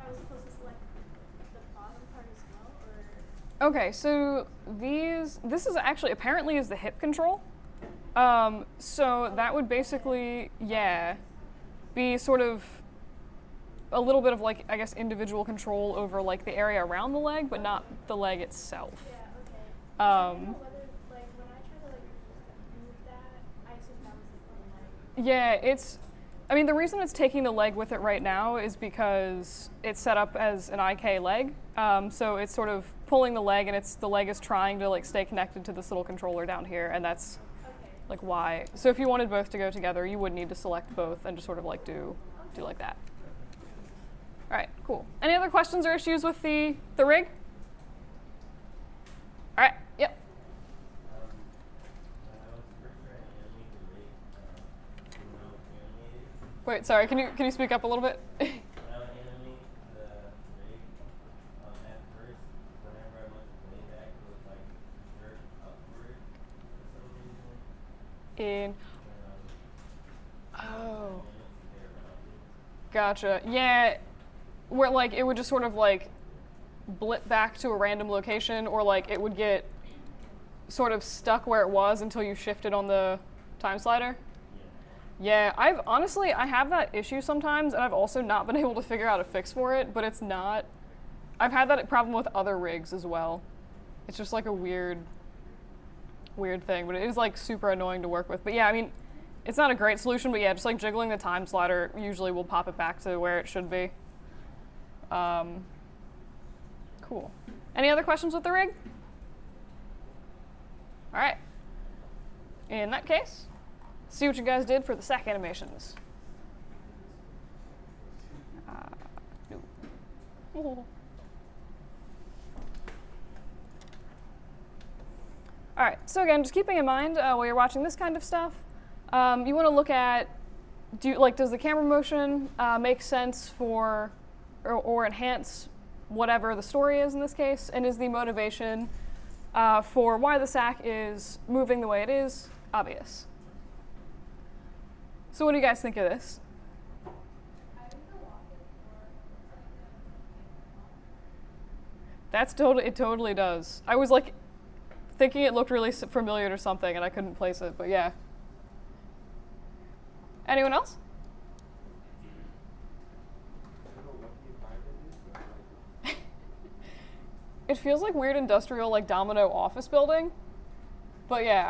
Are we supposed to select the bottom part as well, or? Okay, so this is actually apparently is the hip control. So that would basically, yeah, be sort of a little bit of like, I guess, individual control over like the area around the leg, but not the leg itself. Yeah, okay. I don't know whether, like, when I try to, like, move that, I assume that was the leg. Yeah, I mean, the reason it's taking the leg with it right now is because it's set up as an IK leg. So it's sort of pulling the leg, and the leg is trying to like stay connected to this little controller down here, and that's like why. So if you wanted both to go together, you would need to select both and just sort of like do like that. All right, cool. Any other questions or issues with the rig? All right, yep. Wait, sorry, can you speak up a little bit? Oh. Gotcha. Yeah, where like it would just sort of like blip back to a random location, or like it would get sort of stuck where it was until you shifted on the time slider. Yeah, I have that issue sometimes, and I've also not been able to figure out a fix for it, but it's not. I've had that problem with other rigs as well. It's just like a weird thing, but it is like super annoying to work with. But yeah, I mean, it's not a great solution, but yeah, just like jiggling the time slider usually will pop it back to where it should be. Cool. Any other questions with the rig? All right. In that case, see what you guys did for the sack animations. No. All right, so again, just keeping in mind while you're watching this kind of stuff, you want to look at, does the camera motion make sense for, or enhance whatever the story is in this case, and is the motivation for why the sack is moving the way it is obvious? So what do you guys think of this? It totally does. I was like thinking it looked really familiar to something, and I couldn't place it, but yeah. Anyone else? It feels like weird industrial, like domino office building, but yeah,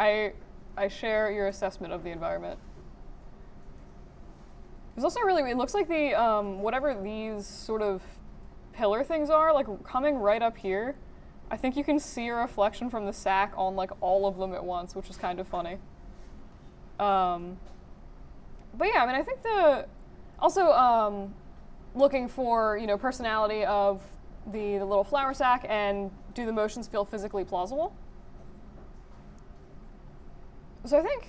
I share your assessment of the environment. It's also it looks like the whatever these sort of pillar things are, like coming right up here. I think you can see a reflection from the sack on like all of them at once, which is kind of funny. But yeah, I mean, I think also looking for, personality of the little flour sack, and do the motions feel physically plausible? So I think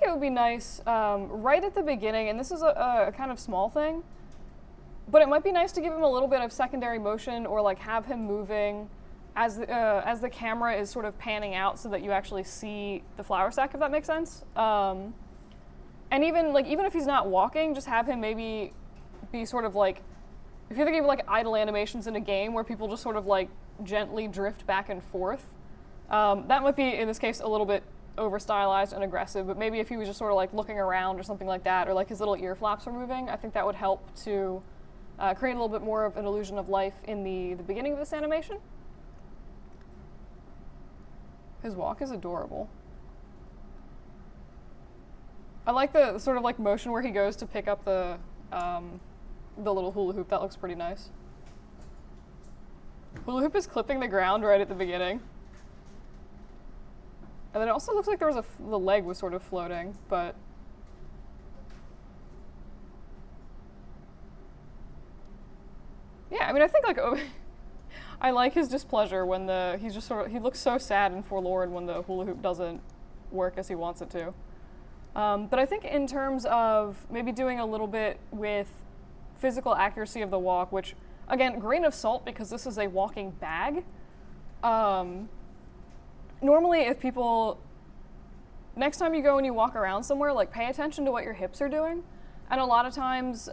it would be nice right at the beginning, and this is a kind of small thing, but it might be nice to give him a little bit of secondary motion, or like have him moving as the camera is sort of panning out, so that you actually see the flour sack, if that makes sense. And even if he's not walking, just have him maybe be sort of like, if you're thinking of like idle animations in a game where people just sort of like gently drift back and forth, that might be in this case a little bit over stylized and aggressive, but maybe if he was just sort of like looking around or something like that, or like his little ear flaps are moving, I think that would help to create a little bit more of an illusion of life in the beginning of this animation. His walk is adorable. I like the sort of like motion where he goes to pick up the little hula hoop. That looks pretty nice. Hula hoop is clipping the ground right at the beginning. And then it also looks like there was the leg was sort of floating, but yeah, I mean, I think like I like his displeasure when he looks so sad and forlorn when the hula hoop doesn't work as he wants it to. But I think in terms of maybe doing a little bit with physical accuracy of the walk, which again, grain of salt because this is a walking bag. Normally if people, next time you go and you walk around somewhere, like pay attention to what your hips are doing. And a lot of times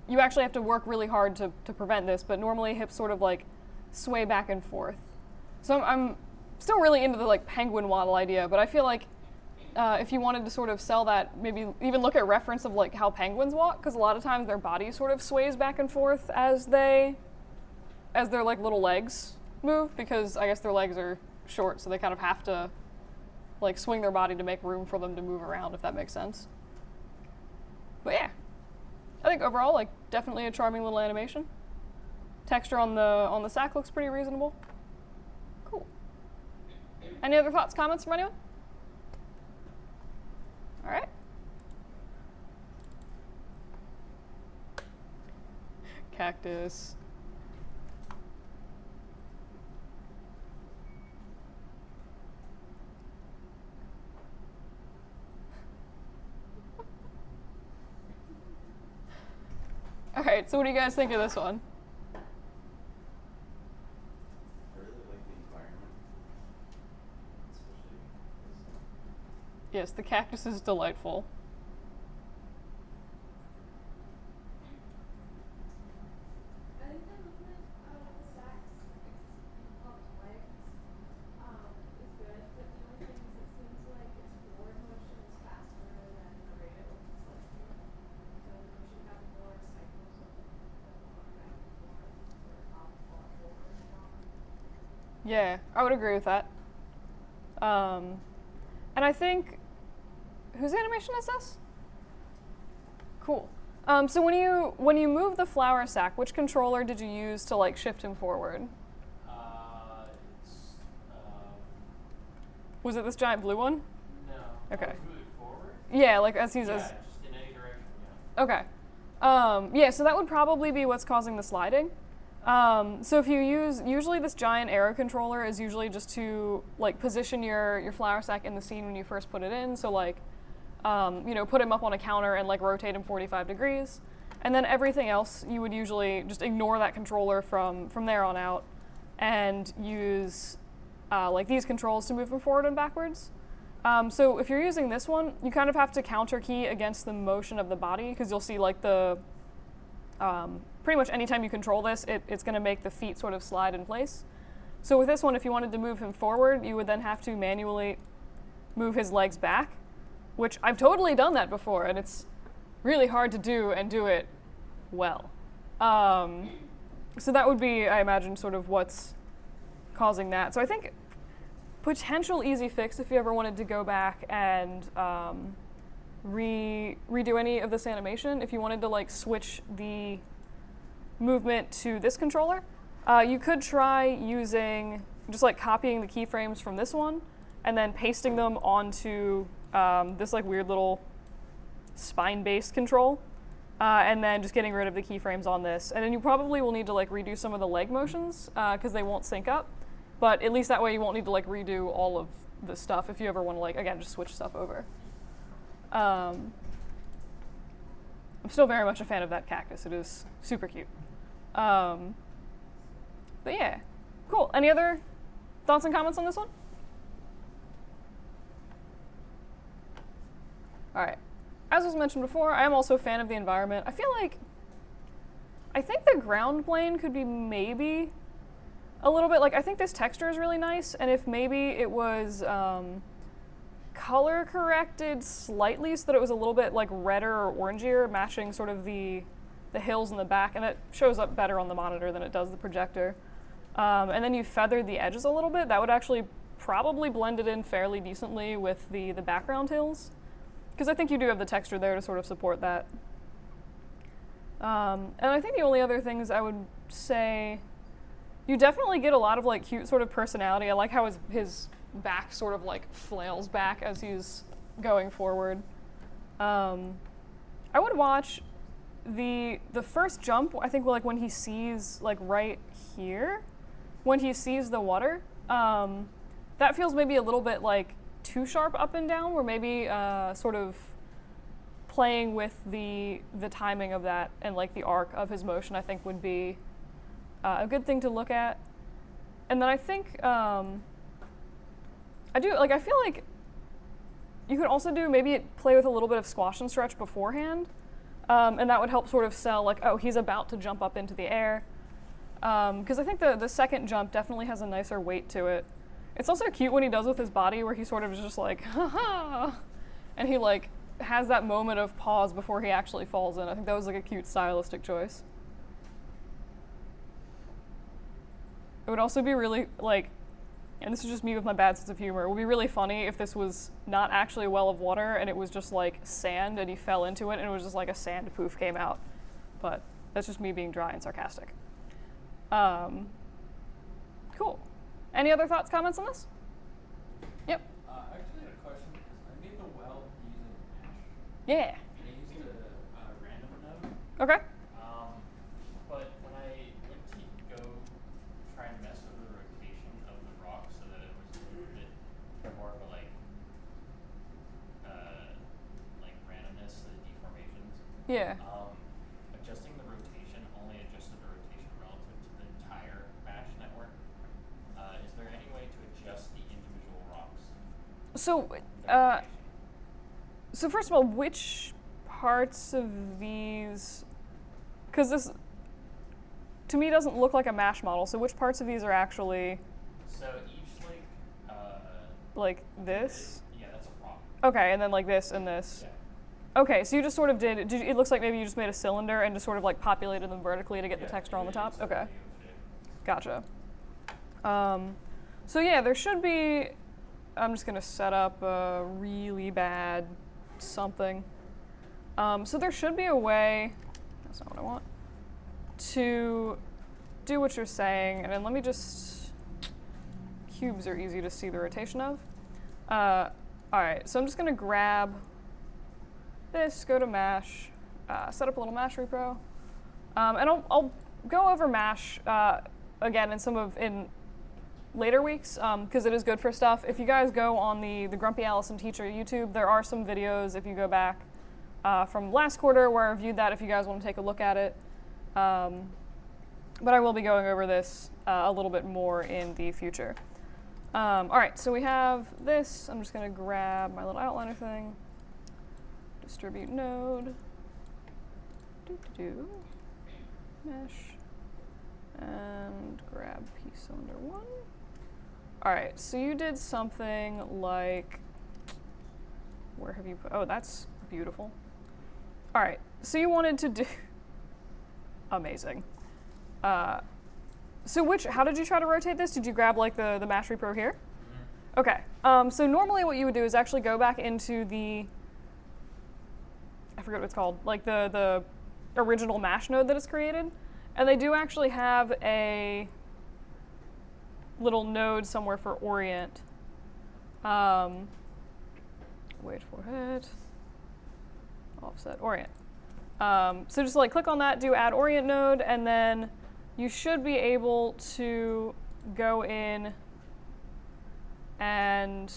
you actually have to work really hard to prevent this, but normally hips sort of like sway back and forth. So I'm still really into the like penguin waddle idea, but I feel like if you wanted to sort of sell that, maybe even look at reference of like how penguins walk, because a lot of times their body sort of sways back and forth as their like little legs move, because I guess their legs are short, so they kind of have to like swing their body to make room for them to move around, if that makes sense. But yeah, I think overall, like, definitely a charming little animation. Texture on the sack looks pretty reasonable. Cool. Any other thoughts, comments from anyone? All right. Cactus. All right, so what do you guys think of this one? I really like the environment, especially this. Yes, the cactus is delightful. I think the movement of the sacks of legs is good, but the only thing is it seems like its forward motion is faster than the rate at which it's lifting. So we should have more cycles of them going back and forth or up or forward and on. Yeah, I would agree with that. And I think, whose animation is this? Cool. So when you move the flour sack, which controller did you use to like shift him forward? It's Was it this giant blue one? no. Okay. Move it forward. Yeah, like as he's Yeah, as just in any direction. Yeah. okay. Yeah, so that would probably be what's causing the sliding. So if you usually this giant arrow controller is usually just to like position your flour sack in the scene when you first put it in. So like, put him up on a counter and like rotate him 45 degrees. And then everything else, you would usually just ignore that controller from there on out and use like these controls to move him forward and backwards. So if you're using this one, you kind of have to counter key against the motion of the body, because you'll see like pretty much anytime you control this, it's going to make the feet sort of slide in place. So with this one, if you wanted to move him forward, you would then have to manually move his legs back, which I've totally done that before, and it's really hard to do and do it well. So that would be, I imagine, sort of what's causing that. So I think potential easy fix if you ever wanted to go back and redo any of this animation, if you wanted to like switch the movement to this controller, you could try using just like copying the keyframes from this one and then pasting them onto this like weird little spine-based control, and then just getting rid of the keyframes on this. And then you probably will need to like redo some of the leg motions because they won't sync up, but at least that way you won't need to like redo all of the stuff if you ever want to like, again, just switch stuff over. I'm still very much a fan of that cactus. It is super cute. But yeah, cool. Any other thoughts and comments on this one? All right. As was mentioned before, I am also a fan of the environment. I think the ground plane could be maybe a little bit, like, I think this texture is really nice, and if maybe it was color corrected slightly so that it was a little bit like redder or orangier, matching sort of the hills in the back, and it shows up better on the monitor than it does the projector. And then you feathered the edges a little bit, that would actually probably blend it in fairly decently with the background hills, because I think you do have the texture there to sort of support that. And I think the only other things I would say, you definitely get a lot of like cute sort of personality. I like how his back sort of like flails back as he's going forward. I would watch the first jump, I think like when he sees like right here, when he sees the water, that feels maybe a little bit like too sharp up and down, where maybe sort of playing with the timing of that and like the arc of his motion, I think would be a good thing to look at. And then I think I feel like you could also do maybe play with a little bit of squash and stretch beforehand, and that would help sort of sell like, oh, he's about to jump up into the air. Because I think the second jump definitely has a nicer weight to it. It's also cute when he does with his body where he sort of is just like, ha, and he like has that moment of pause before he actually falls in. I think that was like a cute stylistic choice. It would also be really like, and this is just me with my bad sense of humor, it would be really funny if this was not actually a well of water and it was just like sand and he fell into it and it was just like a sand poof came out. But that's just me being dry and sarcastic. Cool. Any other thoughts, comments on this? Yep. I actually had a question because I made the well using mesh. Yeah. And I used a random node. Okay. But when I went to go try and mess with the rotation of the rock so that it was a little bit more of a like randomness, the deformations. Yeah. Adjusting the rotation only adjusted the rotation relative to the entire mesh network. Is there any way to adjust the individual rocks? So, Their rotation? so first of all, which parts of these, because this, to me, doesn't look like a MASH model, so which parts of these are actually So each like this? yeah, that's a rock. Okay, and then like this and this. Yeah. Okay, so you just sort of it looks like maybe you just made a cylinder and just sort of like populated them vertically to get the texture on the top? It's a Okay, video shape. gotcha. So yeah, there should be, I'm just gonna set up a really bad something. So there should be a way, that's not what I want, to do what you're saying, and then let me just, cubes are easy to see the rotation of. All right, so I'm just gonna grab this, go to MASH, set up a little MASH repro, and I'll go over MASH again in later weeks because it is good for stuff. If you guys go on the Grumpy Allison Teacher YouTube, there are some videos if you go back from last quarter where I reviewed that if you guys want to take a look at it. But I will be going over this a little bit more in the future. All right, so we have this. I'm just going to grab my little outliner thing. Distribute node. Mesh. And grab piece cylinder 1. All right, so you did something like, where have you put, oh, that's beautiful. All right, so you wanted to do, amazing. So how did you try to rotate this? Did you grab like the MASH repro here? Mm-hmm. Okay, so normally what you would do is actually go back into the, I forget what it's called, like the original MASH node that is created. And they do actually have a little node somewhere for orient. Wait for it. Offset orient. So just like click on that, do add orient node, and then you should be able to go in and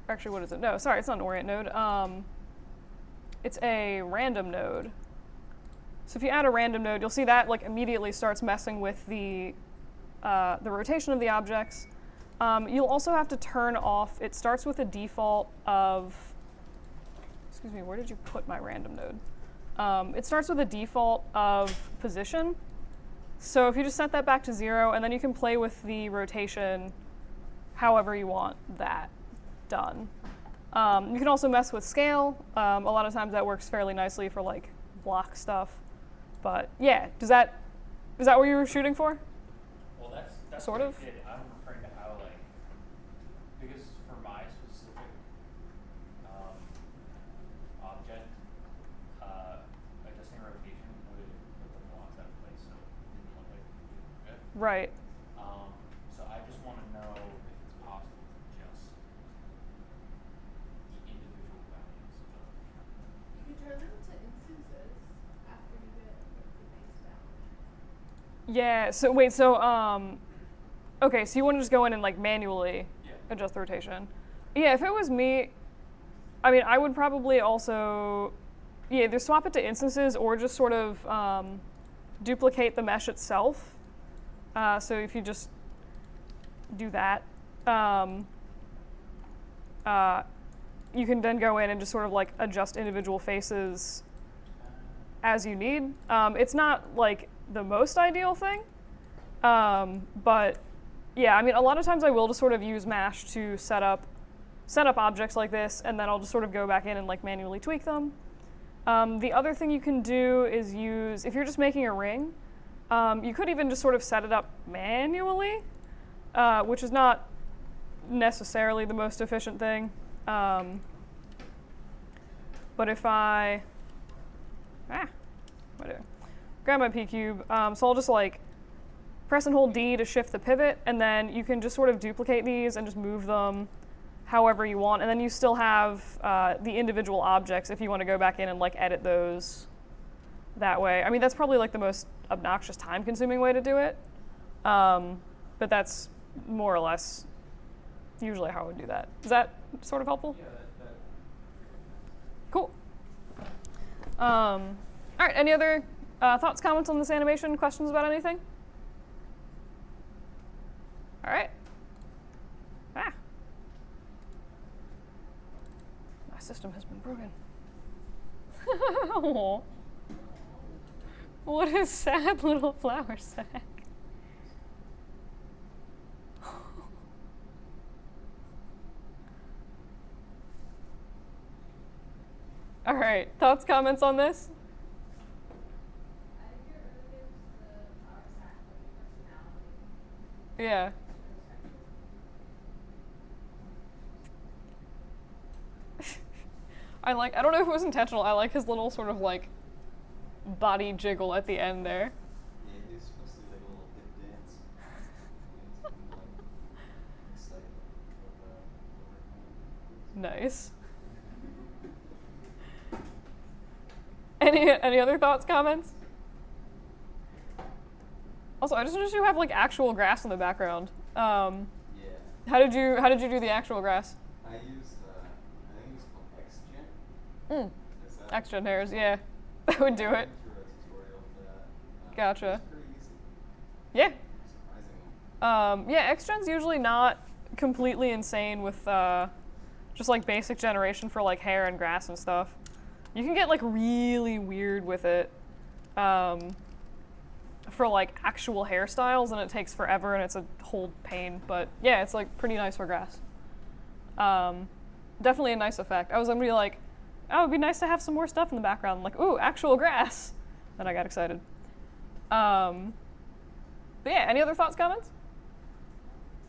actually, what is it? No, sorry, it's not an orient node. It's a random node. So if you add a random node, you'll see that like immediately starts messing with the rotation of the objects. You'll also have to turn off, it starts with a default of, excuse me, where did you put my random node? It starts with a default of position. So if you just set that back to 0, and then you can play with the rotation however you want that done. You can also mess with scale. A lot of times that works fairly nicely for like block stuff. But yeah, is that what you were shooting for? Well, that's Sort what of. I did. I'm referring to how like, because for my specific object, adjusting rotation would put the blocks out of place, so it didn't look like it was good. Right. So I just want to know if it's possible to adjust the individual values of. You can turn them to instances after you get like, the base value. Yeah, so wait, so okay, so you want to just go in and like manually Yeah. adjust the rotation. Yeah, if it was me, I mean, I would probably also, yeah, either swap it to instances or just sort of duplicate the mesh itself. So if you just do that. you can then go in and just sort of like adjust individual faces as you need. It's not like the most ideal thing, but yeah, I mean, a lot of times I will just sort of use Mash to set up objects like this, and then I'll just sort of go back in and like manually tweak them. The other thing you can do is use, if you're just making a ring, you could even just sort of set it up manually, which is not necessarily the most efficient thing. But if what do I do? Grab my P cube, so I'll just like press and hold D to shift the pivot, and then you can just sort of duplicate these and just move them however you want, and then you still have the individual objects if you want to go back in and like edit those that way. I mean, that's probably like the most obnoxious time-consuming way to do it, but that's more or less usually how I would do that. Is that sort of helpful? Yeah, that Cool. All right, any other thoughts, comments on this animation, questions about anything? All right. My system has been broken. Aw. What a sad little flour sack. All right, thoughts, comments on this? I think it really gives the flower sack like personality. Yeah. I don't know if it was intentional, I like his little sort of like body jiggle at the end there. Yeah, he was supposed to do like a little hip dance. It's like Nice. Any other thoughts, comments? Also, I just noticed you have like actual grass in the background. yeah. How did you do the actual grass? I used I think it was called XGen. Is that Extra hairs, yeah. That would do I it. went through a tutorial for that. Gotcha. It was pretty easy, Yeah. surprisingly. Yeah, XGen's usually not completely insane with just like basic generation for like hair and grass and stuff. You can get like really weird with it for like actual hairstyles, and it takes forever and it's a whole pain. But yeah, it's like pretty nice for grass. Definitely a nice effect. I was gonna be like, oh, it'd be nice to have some more stuff in the background. I'm like, ooh, actual grass. Then I got excited. But yeah, any other thoughts, comments?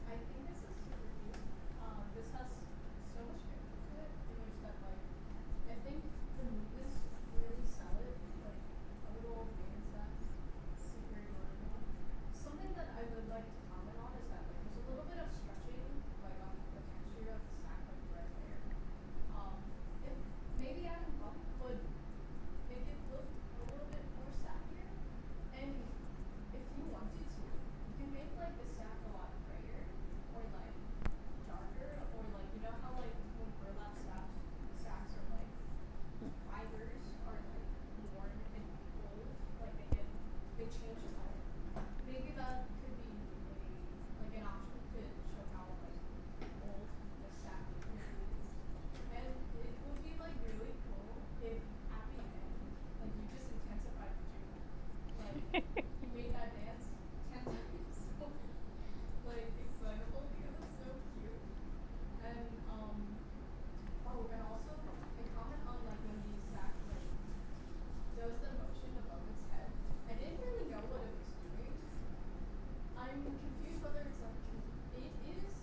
I think this is super cute. This has so much character to it, in which that like, I think the movements really sell it. Like a little dance that's super adorable. Something that I would like to comment on is that like there's a little bit of stretching like on the texture of the sack like right there. If maybe Adam Buck could make it look a little bit more sackier, and if you wanted to, you can make like the sack a lot grayer or like darker, or like you know how like when burlap sacks are like fibers are like worn and old, like they change color. Maybe that could be like an option to show how like old the sack really is. And it would be like really cool if at the end, like you just intensified the jiggle. Like you made that dance 10 times so like excitable because it's so cute. And oh, and also a comment on like when the sack like does the motion above its head. I didn't really know what it was doing. I'm confused whether it's like it is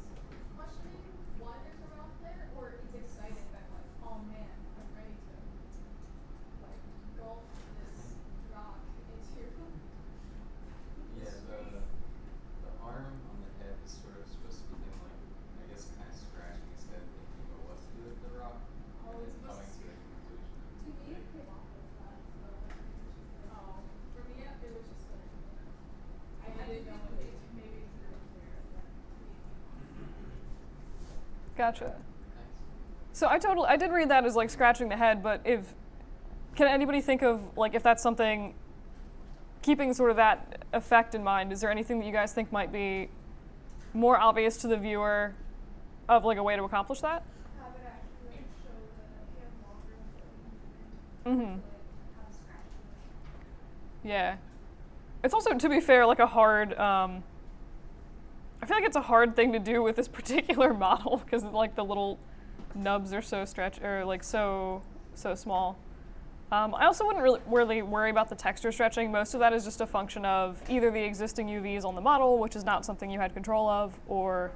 questioning why there's a rock there, or it's excited that like, oh man, I'm ready to like gulp this rock into Yeah, space. the arm on the head is sort of supposed to be him, like, I guess kind of scratching his head, thinking about what to do with the rock, Oh, and it's then coming supposed to to. the conclusion. To me, it came off as that. So oh, for me, it was just like I didn't know what it maybe it's really clear that Gotcha. Nice. So I did read that as like scratching the head, but can anybody think of like if that's something, keeping sort of that effect in mind, is there anything that you guys think might be more obvious to the viewer of like a way to accomplish that? Have Mm-hmm. to like have a scratch motion. Yeah. It's also, to be fair, like a hard. I feel like it's a hard thing to do with this particular model because like the little nubs are so so small. I also wouldn't really worry about the texture stretching. Most of that is just a function of either the existing UVs on the model, which is not something you had control of, or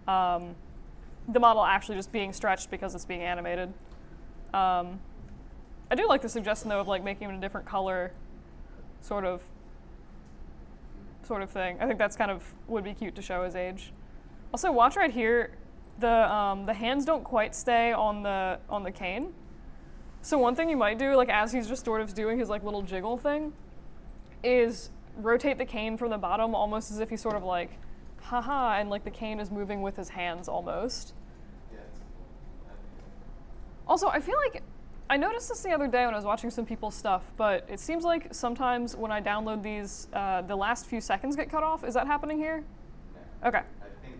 the model actually just being stretched because it's being animated. I do like the suggestion though of like making him a different color, sort of thing. I think that's kind of would be cute to show his age. Also, watch right here. The hands don't quite stay on the cane. So one thing you might do, like as he's just sort of doing his like little jiggle thing, is rotate the cane from the bottom almost as if he's sort of like, haha, and like the cane is moving with his hands almost. Yeah, it's cool. Also, I feel like I noticed this the other day when I was watching some people's stuff, but it seems like sometimes when I download these, the last few seconds get cut off. Is that happening here? No. Okay. I think,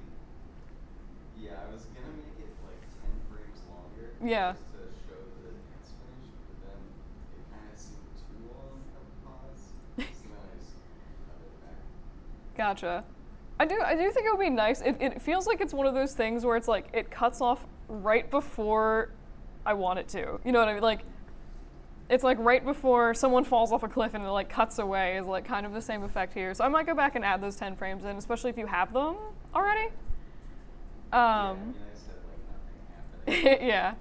yeah, I was gonna make it like 10 frames longer. Yeah. Just to show the transformation, but then it kind of seemed too long of a pause. So then I just cut it back. Gotcha. I do think it would be nice. It feels like it's one of those things where it's like it cuts off right before I want it to. You know what I mean? Like, it's like right before someone falls off a cliff and it like cuts away is like kind of the same effect here. So I might go back and add those 10 frames in, especially if you have them already. Yeah, I mean, I said like nothing happening. Yeah.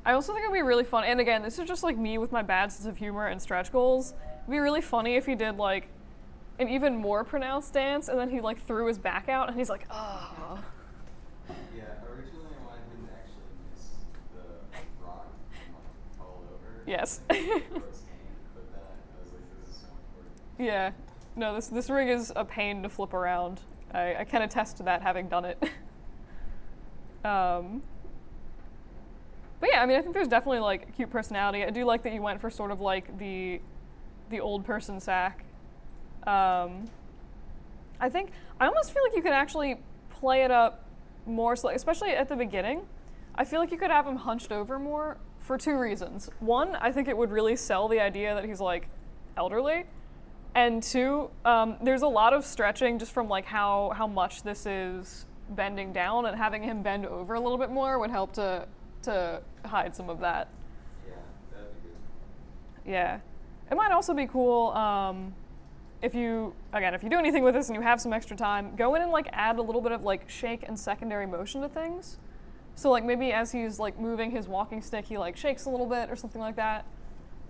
I also think it'd be really fun, and again, this is just like me with my bad sense of humor and stretch goals. It'd be really funny if he did like an even more pronounced dance, and then he like threw his back out, and he's like, oh. Yeah, originally I wanted him to actually miss the rock and like fall over. Yes. And throw his hand, but then I was like, this is so important. Yeah. No, this rig is a pain to flip around. I can attest to that, having done it. But yeah, I mean, I think there's definitely like cute personality. I do like that you went for sort of like the old person sack. I almost feel like you could actually play it up more, especially at the beginning. I feel like you could have him hunched over more for two reasons. One, I think it would really sell the idea that he's like elderly. And two, there's a lot of stretching just from like how much this is bending down, and having him bend over a little bit more would help to hide some of that. Yeah, that'd be good. Yeah. It might also be cool if you do anything with this and you have some extra time, go in and like add a little bit of like shake and secondary motion to things. So like maybe as he's like moving his walking stick, he like shakes a little bit or something like that.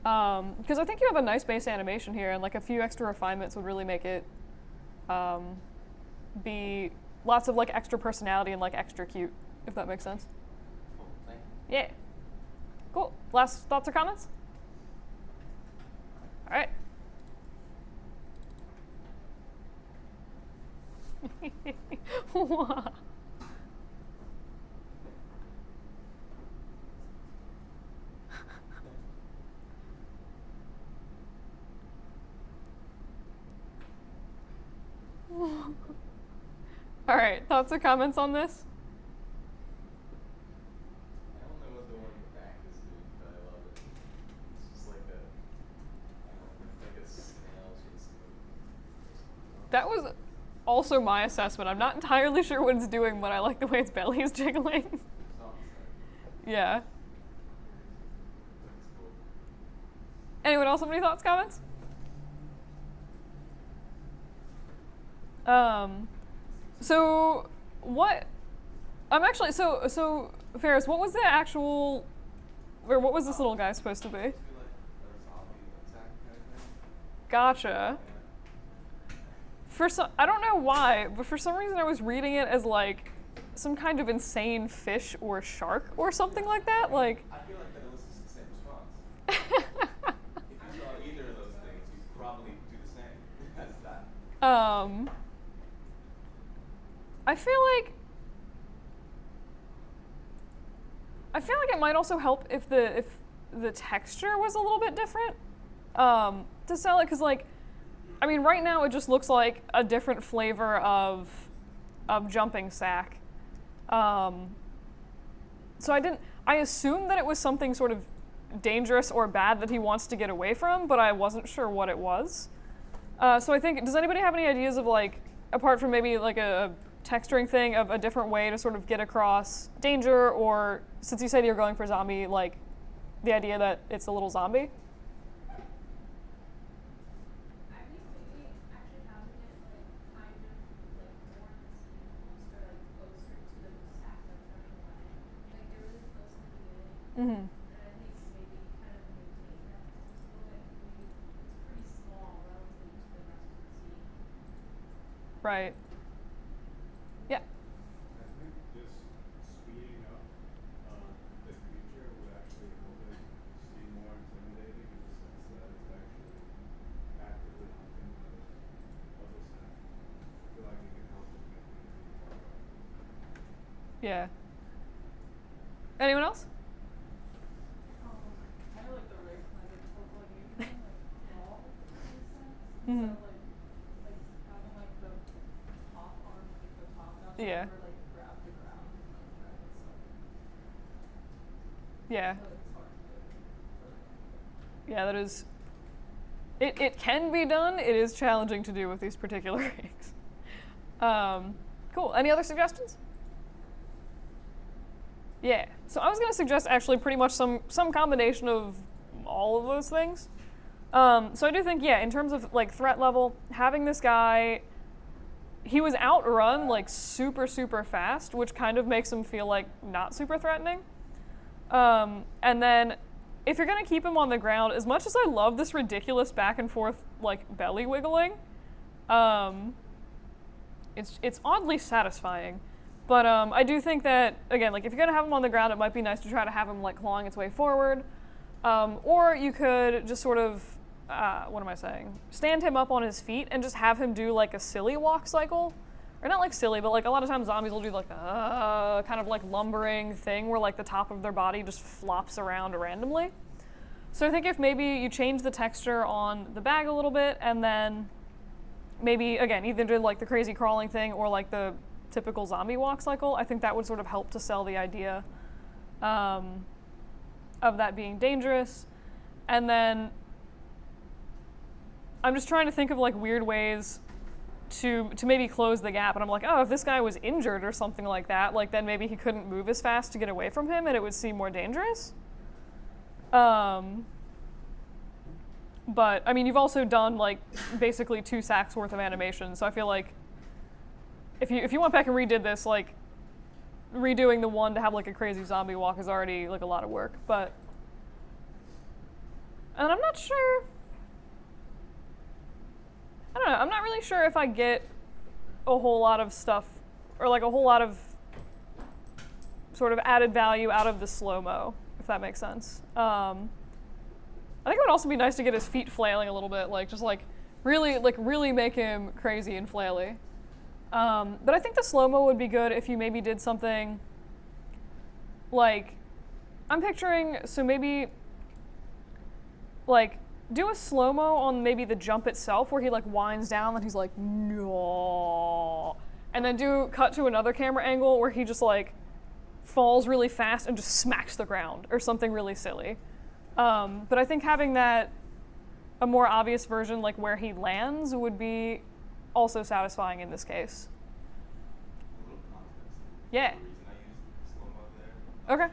Because I think you have a nice base animation here, and like a few extra refinements would really make it be lots of like extra personality and like extra cute, if that makes sense. Cool, thank you. Yeah. Cool. Last thoughts or comments? All right. All right, thoughts or comments on this? I don't know what the one in the back is doing, but I love it. It's just like a snail chasing a That was also my assessment. I'm not entirely sure what it's doing, but I like the way its belly is jiggling. song set. Yeah. That's cool. Anyone else have any thoughts, comments? So what? I'm actually so Ferris. What was the actual, or what was this little guy supposed to be? It's like a zombie attack kind of thing. Gotcha. Yeah. For some, I don't know why, but for some reason I was reading it as like some kind of insane fish or shark or something like that. Like, I feel like that elicits the same response. If you saw either of those things, you'd probably do the same as that. I feel like it might also help if the texture was a little bit different to sell it, because like, I mean, right now it just looks like a different flavor of jumping sack. So I assumed that it was something sort of dangerous or bad that he wants to get away from, but I wasn't sure what it was. So I think, does anybody have any ideas of like, apart from maybe like a texturing thing, of a different way to sort of get across danger, or since you said you're going for zombie, like the idea that it's a little zombie? I think maybe actually having it like kind of like more in the scene, or like closer to the sack that's running away. Like they're really close in the beginning. Mm-hmm. And I think maybe kind of maintain that distance a little bit. It's pretty small relative to the rest of the scene. Right. Yeah. I think just speeding up the creature would actually help it seem more intimidating in the sense that it's actually actively hunting the other side. I feel like it can help with making it more Yeah. Anyone else? I know like the race like it's teleportation, like crawl in a sense. Mhm. So like having like the top arm, like the top notch Yeah. or like grab the ground and like grab itself. Yeah. So it's hard to do. Yeah, that is. It can be done. It is challenging to do with these particular rigs. Cool. Any other suggestions? Yeah. So I was gonna suggest actually pretty much some combination of all of those things. So I do think, yeah, in terms of like threat level, having this guy, he was outrun like super, super fast, which kind of makes him feel like not super threatening. And then if you're gonna keep him on the ground, as much as I love this ridiculous back and forth like belly wiggling, it's oddly satisfying. But I do think that, again, like if you're gonna have him on the ground, it might be nice to try to have him like clawing its way forward. Or you could just sort of, what am I saying? Stand him up on his feet and just have him do like a silly walk cycle. Or not like silly, but like a lot of times zombies will do like a kind of like lumbering thing where like the top of their body just flops around randomly. So I think if maybe you change the texture on the bag a little bit and then maybe, again, either do like the crazy crawling thing or like the typical zombie walk cycle, I think that would sort of help to sell the idea of that being dangerous. And then I'm just trying to think of like weird ways to maybe close the gap. And I'm like, oh, if this guy was injured or something like that, like then maybe he couldn't move as fast to get away from him and it would seem more dangerous. But I mean, you've also done like basically 2 sacks worth of animation, so I feel like if you went back and redid this, like redoing the one to have like a crazy zombie walk is already like a lot of work. But and I'm not sure. I don't know. I'm not really sure if I get a whole lot of stuff or like a whole lot of sort of added value out of the slow-mo, if that makes sense. I think it would also be nice to get his feet flailing a little bit, like just like really make him crazy and flaily. But I think the slow-mo would be good if you maybe did something like, I'm picturing, so maybe like do a slow-mo on maybe the jump itself where he like winds down and he's like, no. And then cut to another camera angle where he just like falls really fast and just smacks the ground or something really silly. But I think having that, a more obvious version like where he lands would be also satisfying in this case. A little context. Yeah. The reason I used slow-mo there. Okay.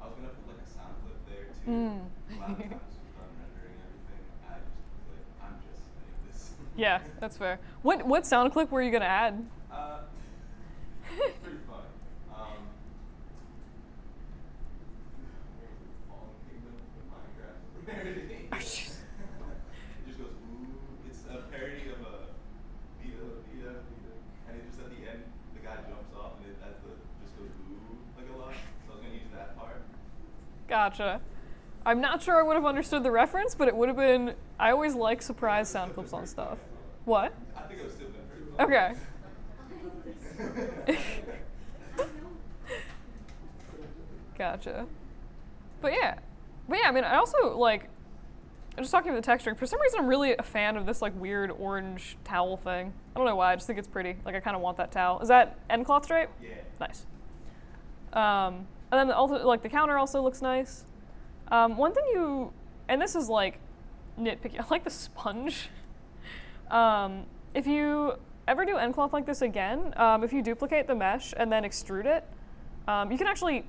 I was gonna put like a sound clip there too. A lot of times we've done rendering everything. I just was like, I'm just saying this. Yeah, that's fair. What sound clip were you gonna add? It's pretty fun. Fallen Kingdom from Minecraft parody. Oh, jeez. It just goes ooh. It's a parody of a Vita, and it just at the end the guy jumps off and it just goes ooh like a lot. So I was gonna use that part. Gotcha. I'm not sure I would have understood the reference, but it would have been. I always like surprise sound clips on stuff. What? I think it was still been pretty fun. Okay. Gotcha. But yeah, I mean, I also like. I'm just talking about the texturing. For some reason, I'm really a fan of this like weird orange towel thing. I don't know why. I just think it's pretty. Like, I kind of want that towel. Is that end cloth drape? Yeah. Nice. And then also, like, the counter also looks nice. One thing and this is like nitpicky, I like the sponge. If you ever do end cloth like this again, if you duplicate the mesh and then extrude it, you can actually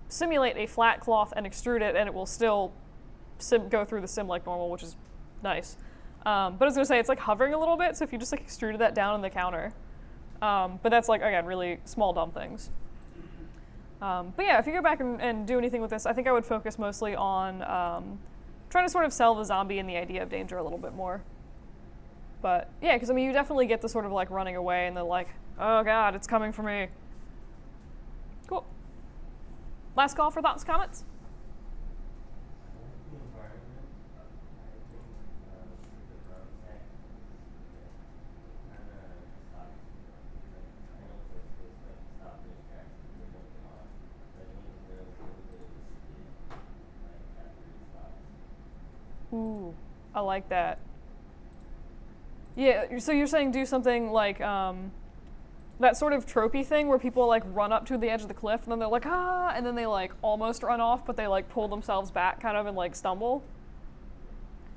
simulate a flat cloth and extrude it, and it will still go through the sim like normal, which is nice. But I was gonna say it's like hovering a little bit, so if you just like extruded that down in the counter, but that's like, again, really small dumb things. But yeah, if you go back and do anything with this, I think I would focus mostly on trying to sort of sell the zombie and the idea of danger a little bit more. But yeah, because I mean, you definitely get the sort of like running away and the like, oh god, it's coming for me. Cool. Last call for thoughts, comments? The environment, I think the drum set kind of stops. I know it's supposed to stop distractions and jumping off, but I think there's a little bit of a speed, like after it stops. Ooh, I like that. Yeah, so you're saying do something like that sort of tropey thing where people like run up to the edge of the cliff and then they're like, ah, and then they like almost run off, but they like pull themselves back kind of and like stumble.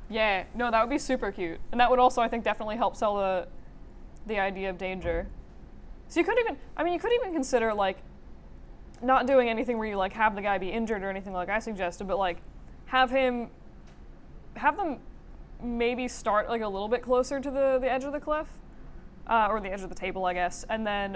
Yeah, no, that would be super cute. And that would also, I think, definitely help sell the idea of danger. So you could even consider like not doing anything where you like have the guy be injured or anything like I suggested, but like have them maybe start like a little bit closer to the edge of the cliff, or the edge of the table, I guess, and then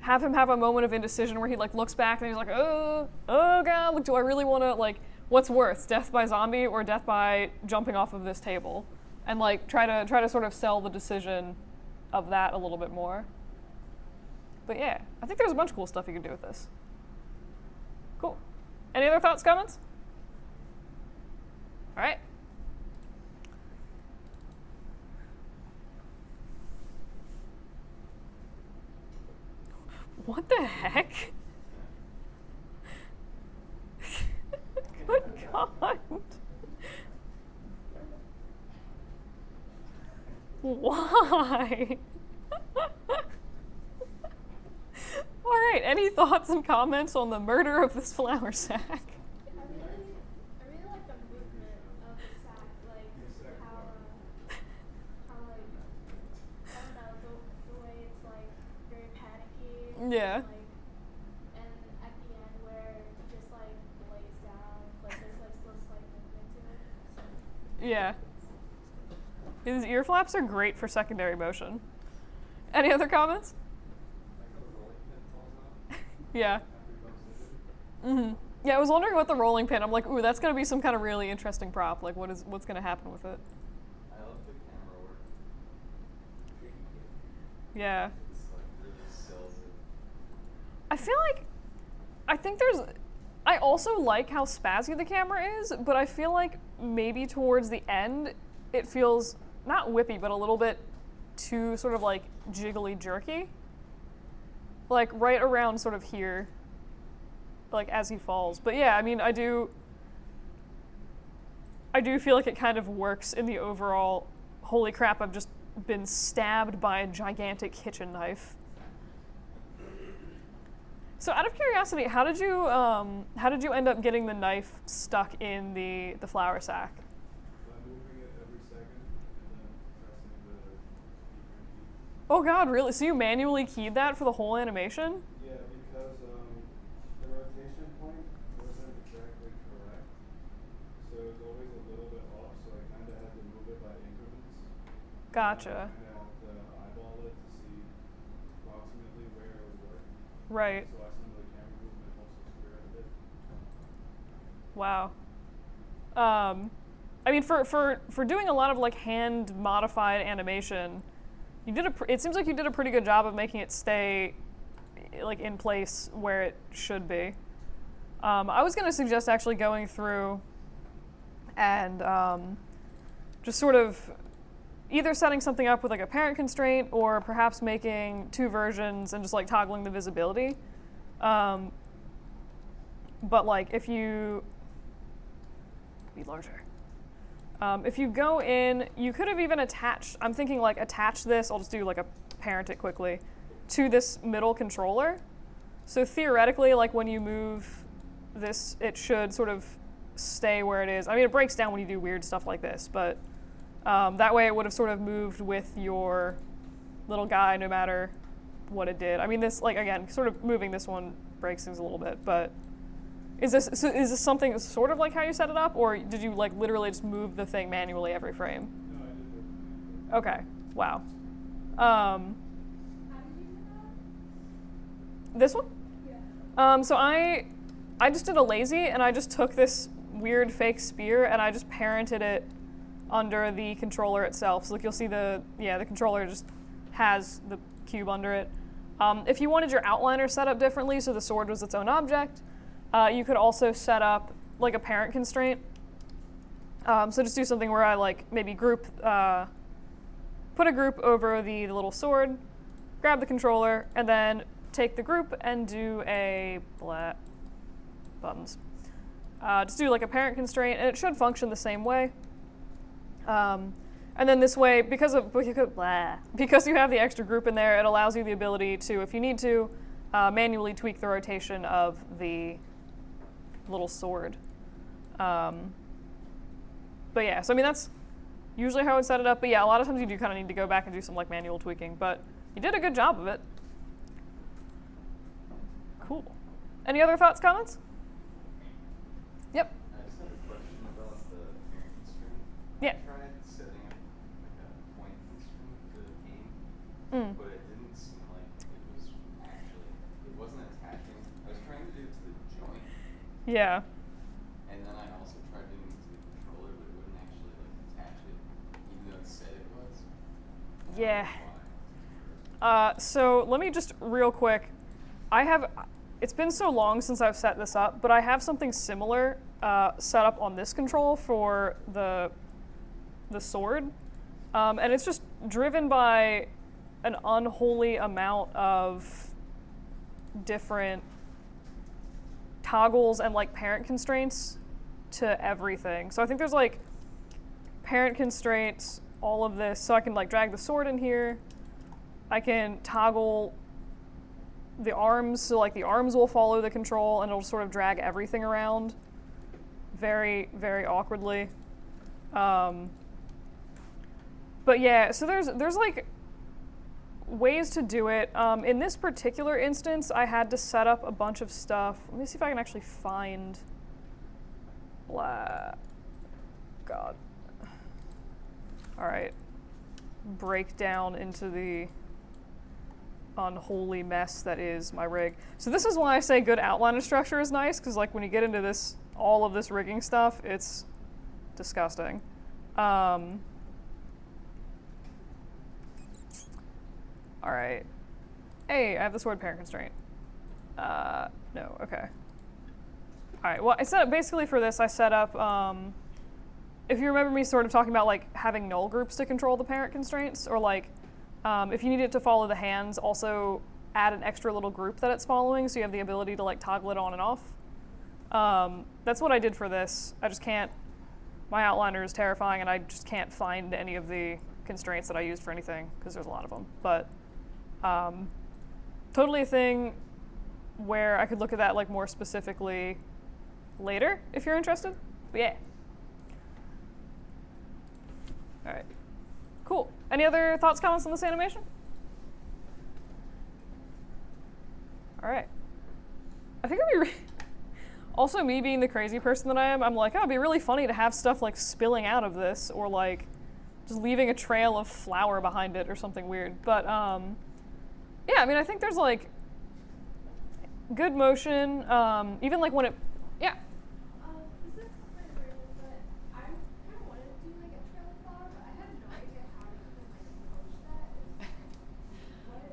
have him have a moment of indecision where he like looks back and he's like, oh god, like, do I really want to, like, what's worse, death by zombie or death by jumping off of this table, and like try to sort of sell the decision of that a little bit more. But yeah, I think there's a bunch of cool stuff you can do with this. Cool. Any other thoughts, comments? All right. What the heck? Good God. Why? All right, any thoughts and comments on the murder of this flour sack? I really like the movement of the sack, like how like, I don't know, the way it's like very panicky. Yeah. And at the end where he just like lays down, like there's like still slight movement to it. So. Yeah. His ear flaps are great for secondary motion. Any other comments? Like how the rolling pin falls out Yeah. after he bumps into it. Yeah, I was wondering about the rolling pin. I'm like, ooh, that's gonna be some kind of really interesting prop. Like, what's gonna happen with it? I love the camera work. Yeah. It's like really sells it. I also like how spazzy the camera is, but I feel like maybe towards the end, it feels not whippy, but a little bit too sort of like jiggly jerky. Like right around sort of here, like as he falls. But yeah, I mean, I do feel like it kind of works in the overall, holy crap, I've just been stabbed by a gigantic kitchen knife. So out of curiosity, how did you end up getting the knife stuck in the flour sack? By moving it every second and then pressing the key. Oh god, really? So you manually keyed that for the whole animation? Yeah, because the rotation point wasn't exactly correct, so it was always a little bit off. So I kind of had to move it by increments. Gotcha. I kind of had to eyeball it to see approximately where it would work. Right. So some of the camera movement also screwed it a bit. Wow. I mean, for doing a lot of like hand modified animation, it seems like you did a pretty good job of making it stay like in place where it should be. I was going to suggest actually going through and just sort of either setting something up with like a parent constraint or perhaps making two versions and just like toggling the visibility. But like if you be larger. If you go in, you could have even attached, I'm thinking like attach this, I'll just do like a parent it quickly, to this middle controller. So theoretically, like when you move this, it should sort of stay where it is. I mean, it breaks down when you do weird stuff like this, but that way it would have sort of moved with your little guy no matter what it did. I mean, this, like, again, sort of moving this one breaks things a little bit, but is this something sort of like how you set it up, or did you like literally just move the thing manually every frame? No, I did it. Okay, wow. How did you do that? This one? Yeah. So I just did a lazy, and I just took this weird fake spear, and I just parented it under the controller itself. So like you'll see the controller just has the cube under it. If you wanted your outliner set up differently, so the sword was its own object, you could also set up like a parent constraint. So just do something where I like maybe group, put a group over the little sword, grab the controller, and then take the group and do a buttons. Just do like a parent constraint, and it should function the same way. And then this way, because you have the extra group in there, it allows you the ability to, if you need to, manually tweak the rotation of the little sword. But yeah, so I mean that's usually how I would set it up. But yeah, a lot of times you do kind of need to go back and do some like manual tweaking. But you did a good job of it. Cool. Any other thoughts, comments? Yep. I just had a question about the parent constraint. Yeah. I tried setting up like a point constraint for the game, but it didn't seem like it wasn't attaching. I was trying to do it to the joint, Yeah. and then I also tried doing it to the controller, but it wouldn't actually like attach it, even though it said it was. I don't know Yeah. why. So let me just real quick. It's been so long since I've set this up, but I have something similar set up on this control for the sword, and it's just driven by an unholy amount of different toggles and like parent constraints to everything. So I think there's like parent constraints, all of this. So I can like drag the sword in here. I can toggle the arms, so like the arms will follow the control and it'll sort of drag everything around very, very awkwardly. But yeah, so there's like ways to do it. In this particular instance, I had to set up a bunch of stuff. Let me see if I can actually find God. All right. Break down into the unholy mess that is my rig. So this is why I say good outliner structure is nice, because like when you get into this, all of this rigging stuff, it's disgusting. All right. Hey, I have the sword parent constraint. No, okay. All right, well, I set up, basically for this, I set up, if you remember me sort of talking about like having null groups to control the parent constraints, or like if you need it to follow the hands, also add an extra little group that it's following, so you have the ability to like toggle it on and off. That's what I did for this. I just can't, my outliner is terrifying, and I just can't find any of the constraints that I used for anything, because there's a lot of them. But totally a thing where I could look at that like more specifically later, if you're interested. But yeah. All right. Cool. Any other thoughts, comments on this animation? All right. I think it'd be also me being the crazy person that I am. I'm like, oh, it'd be really funny to have stuff like spilling out of this, or like just leaving a trail of flour behind it, or something weird. But yeah, I mean, I think there's like good motion. Even like when it, yeah. This is my brain, but I kind of wanted to do like a trail of flower, but I had no idea how to even like approach that. What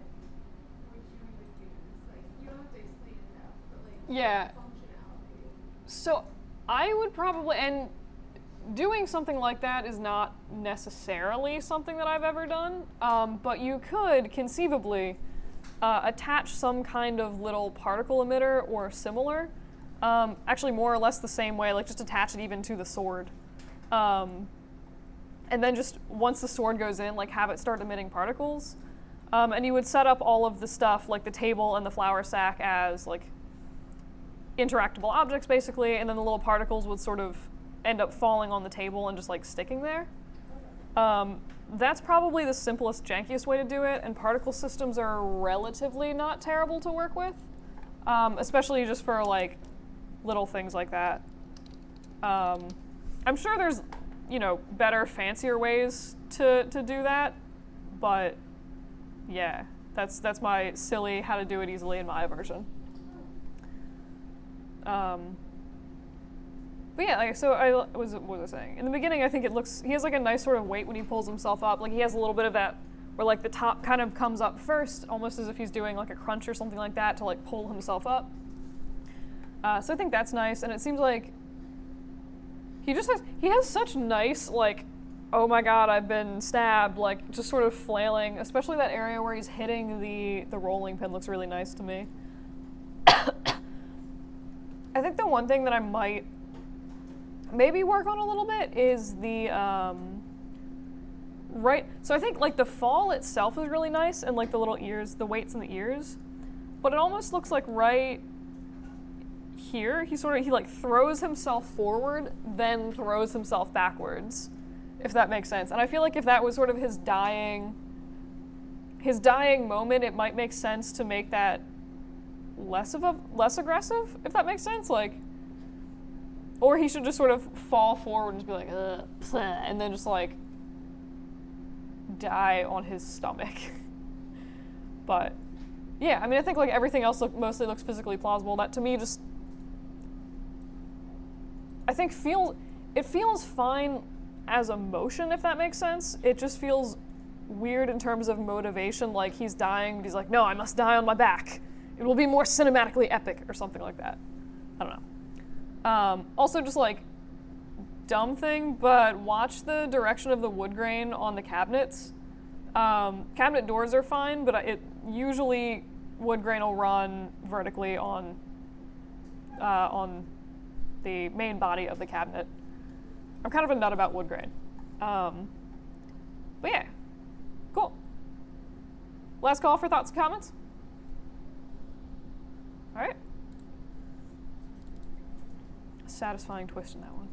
would you even use? Like, you don't have to explain it now, but like Yeah. functionality. So I would probably, and doing something like that is not necessarily something that I've ever done, but you could conceivably attach some kind of little particle emitter or similar, actually more or less the same way, like just attach it even to the sword. And then just once the sword goes in, like have it start emitting particles. And you would set up all of the stuff, like the table and the flour sack, as like interactable objects basically, and then the little particles would sort of end up falling on the table and just like sticking there. That's probably the simplest, jankiest way to do it, and particle systems are relatively not terrible to work with, especially just for like little things like that. I'm sure there's, better, fancier ways to do that, but yeah, that's my silly how to do it easily in my version. But yeah, what was I saying? In the beginning, I think he has like a nice sort of weight when he pulls himself up. Like he has a little bit of that where like the top kind of comes up first, almost as if he's doing like a crunch or something like that to like pull himself up. So I think that's nice, and it seems like he has such nice like, oh my god, I've been stabbed, like just sort of flailing, especially that area where he's hitting the rolling pin looks really nice to me. I think the one thing that I might maybe work on a little bit is the so I think like the fall itself is really nice, and like the little ears, the weights in the ears, but it almost looks like right here he like throws himself forward, then throws himself backwards, if that makes sense. And I feel like if that was sort of his dying moment, it might make sense to make that less aggressive, if that makes sense. Like, or he should just sort of fall forward and just be like, and then just like die on his stomach. But yeah, I mean, I think like everything else mostly looks physically plausible. That to me just, I think it feels fine as a motion, if that makes sense. It just feels weird in terms of motivation, like he's dying, but he's like, no, I must die on my back. It will be more cinematically epic or something like that. I don't know. Also, just like, dumb thing, but watch the direction of the wood grain on the cabinets. Cabinet doors are fine, but usually wood grain will run vertically on the main body of the cabinet. I'm kind of a nut about wood grain. But yeah, cool. Last call for thoughts and comments? All right. Satisfying twist in that one.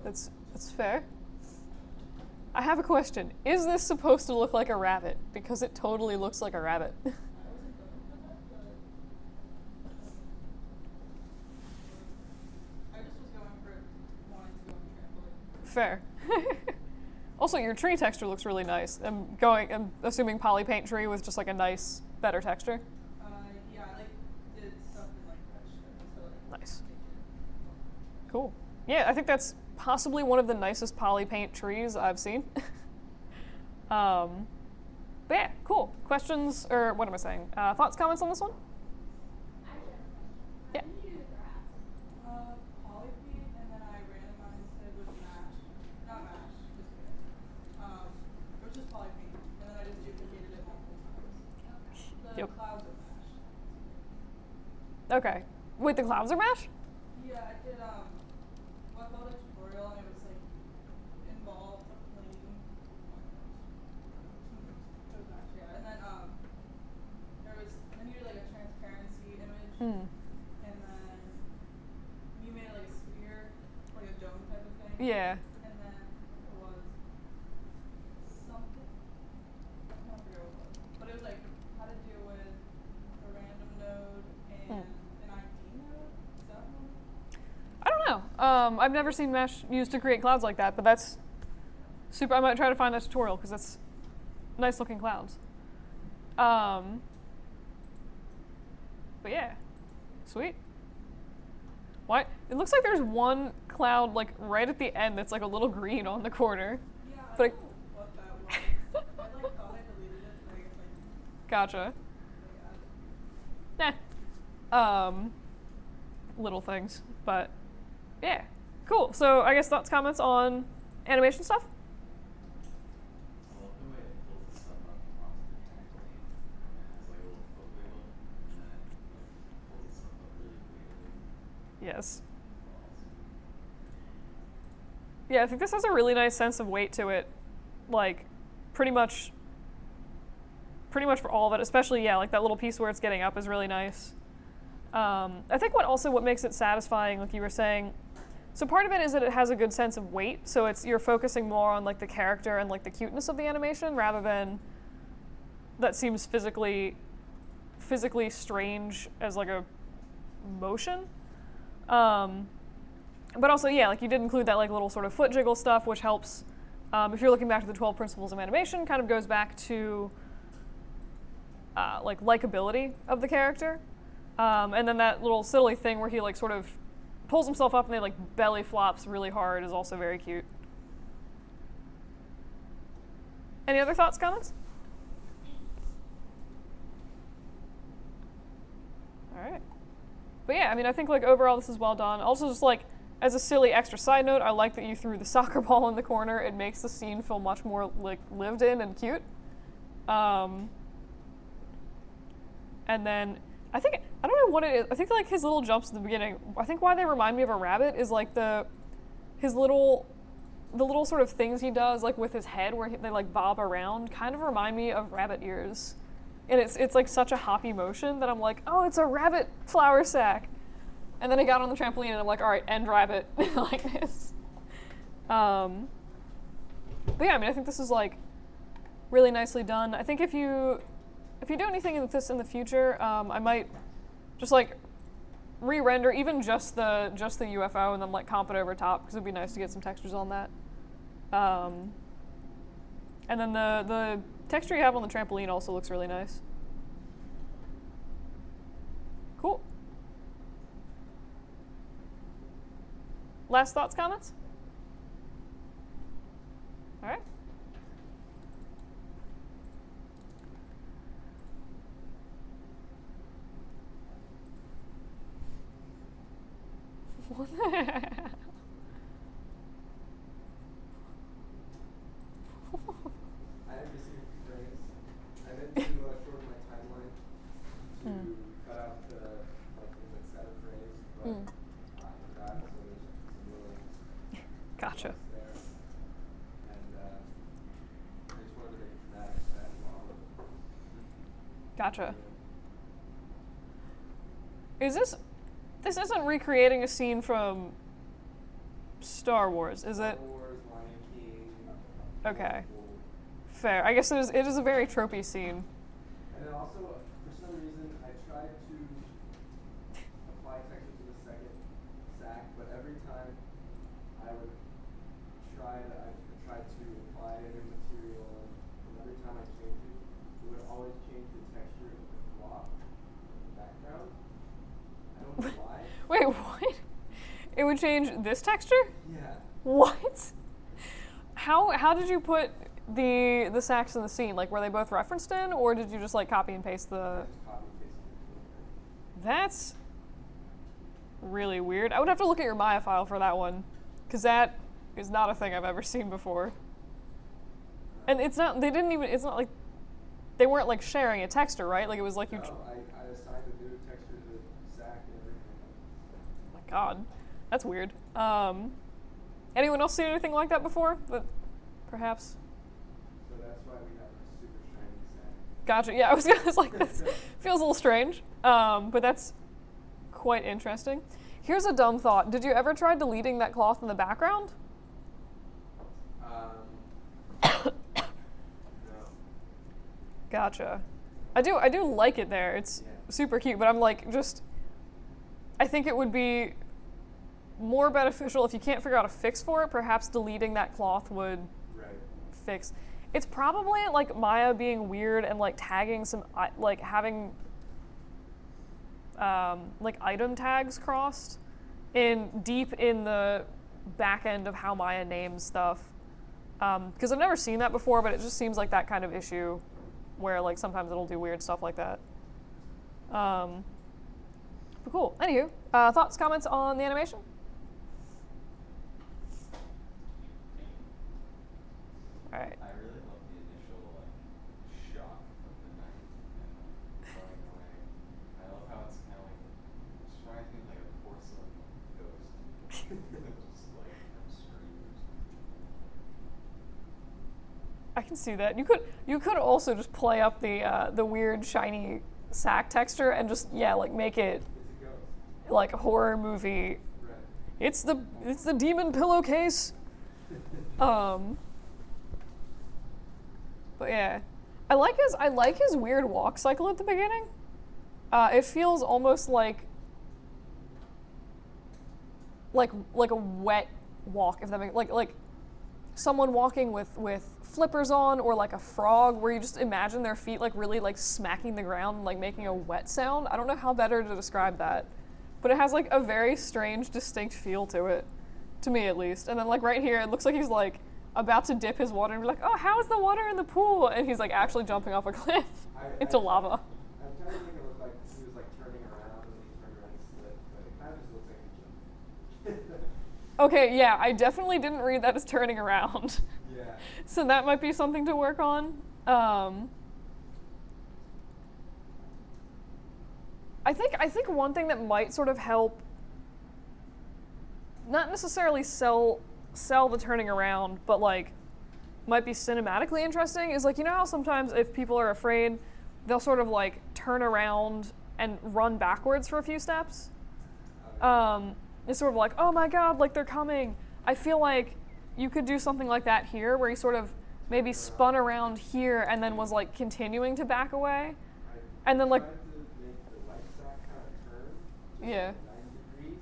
That's fair. I have a question. Is this supposed to look like a rabbit? Because it totally looks like a rabbit. Fair. Also, your tree texture looks really nice. I'm assuming poly paint tree with just like a nice, better texture. Yeah, I did stuff in red strip, so nice. Cool. Yeah, I think that's possibly one of the nicest poly paint trees I've seen. But yeah, cool. Questions, or what am I saying? Thoughts, comments on this one? I just Yeah. how do you do the grass? polypaint, and then I randomized it with mash. Not mash, just it was just polypaint, and then I just duplicated it multiple times. The Yep. clouds are mash. Okay. Wait, the clouds are mash? Yeah, I did I followed a tutorial, and it was involved a plane. It was mash, yeah. And then then you did a transparency image. Hmm. And then you made it like a sphere, like a dome type of thing. Yeah. And then it was something, I can't forget what it was. But it was how to deal with a random node and an ID node. Is that one? I don't know. I've never seen mesh used to create clouds like that, but that's super. I might try to find that tutorial because that's nice looking clouds. But yeah, sweet. Why? It looks like there's one cloud right at the end that's a little green on the corner. Yeah, I But don't know what that was. I thought I deleted it, but I guess Gotcha. I added it. Little things, but yeah, cool. So I guess thoughts, comments on animation stuff? I love the way it pulls the stuff up onto the trampoline. It has a little foot wiggle Yes. Yeah, I think this has a really nice sense of weight to it, like pretty much for all of it, especially yeah, like that little piece where it's getting up is really nice. I think what makes it satisfying, like you were saying, so part of it is that it has a good sense of weight, so you're focusing more on like the character and like the cuteness of the animation rather than that seems physically strange as like a motion. But also, yeah, like you did include that like little sort of foot jiggle stuff, which helps. If you're looking back to the 12 principles of animation, kind of goes back to like likability of the character. And then that little silly thing where he like sort of pulls himself up and then like belly flops really hard is also very cute. Any other thoughts, comments? All right. But yeah, I mean, I think like overall this is well done. Also, just like as a silly extra side note, I like that you threw the soccer ball in the corner. It makes the scene feel much more like lived in and cute. And then I don't know what it is. I think like his little jumps at the beginning. I think why they remind me of a rabbit is like the little sort of things he does like with his head where they like bob around kind of remind me of rabbit ears. And it's like such a hoppy motion that I'm like, oh, it's a rabbit flour sack. And then I got on the trampoline and I'm like, all right, end rabbit like this. But yeah, I mean, I think this is like really nicely done. I think if you do anything with this in the future, I might just like re-render even just the UFO and then like comp it over top because it'd be nice to get some textures on that. And then the texture you have on the trampoline also looks really nice. Cool. Last thoughts, comments? All right. I have received frames. I meant to shorten my timeline to cut out the like things like 7 frames, but I forgot, so there's some really Gotcha. ones there. And I just wanted to make a dramatic effect while Gotcha. This isn't recreating a scene from Star Wars, is it? Star Wars, Lion King. Okay. Deadpool. Fair. I guess it is a very tropey scene. And then also, for some reason, I tried to apply texture to the second sack, but every time I would try to apply a new material, and every time I changed it, it would always change the texture of the cloth in the background. I don't know why. Wait, what? It would change this texture? Yeah. What? How did you put the sacks in the scene? Like, were they both referenced in, or did you just like copy and paste I the? just copy and pasted it. That's really weird. I would have to look at your Maya file for that one, because that is not a thing I've ever seen before. And it's not. They didn't even. It's not like they weren't like sharing a texture, right? Like it was like you. No, I assigned a new texture to the sack and everything. Oh my God, that's weird. Anyone else seen anything like that before? That perhaps. So that's why we have a super shiny sack. Gotcha. Yeah, I was like, this feels a little strange, but that's quite interesting. Here's a dumb thought. Did you ever try deleting that cloth in the background? No. Gotcha. I do like it there. It's super cute, but I'm like I think it would be more beneficial if you can't figure out a fix for it. Perhaps deleting that cloth would fix. It's probably like Maya being weird and like tagging some like having like item tags crossed deep in the back end of how Maya names stuff. Because I've never seen that before, but it just seems like that kind of issue where like sometimes it'll do weird stuff like that. But cool. Anywho, thoughts, comments on the animation? All right. I really love the initial shock of the knife and going away. I love how it's kind of like it's reminds me of like a porcelain Just like screamers. I can see that. You could also just play up the weird shiny sack texture and just like make it It's a ghost. like a horror movie. Right. It's the demon pillowcase. But yeah, I like his weird walk cycle at the beginning. It feels almost like a wet walk, if that makes like someone walking with flippers on, or like a frog where you just imagine their feet like really like smacking the ground, like making a wet sound. I don't know how better to describe that, but it has like a very strange, distinct feel to it, to me at least. And then like right here, it looks like he's like about to dip his water and be like, oh, how is the water in the pool? And he's like actually jumping off a cliff into lava. I'm trying to make it look like he was like turning around, and he turned around and slipped, but it kind of just looks like he jumped. Okay, yeah, I definitely didn't read that as turning around. Yeah. So that might be something to work on. I think one thing that might sort of help, not necessarily sell the turning around, but like might be cinematically interesting, is like, you know how sometimes if people are afraid, they'll sort of like turn around and run backwards for a few steps. It's sort of like, oh my god, like they're coming. I feel like you could do something like that here, where he sort of maybe spun around here and then was like continuing to back away. And then like, I tried to make the light sack kind of turn. Just Yeah. like 90 degrees.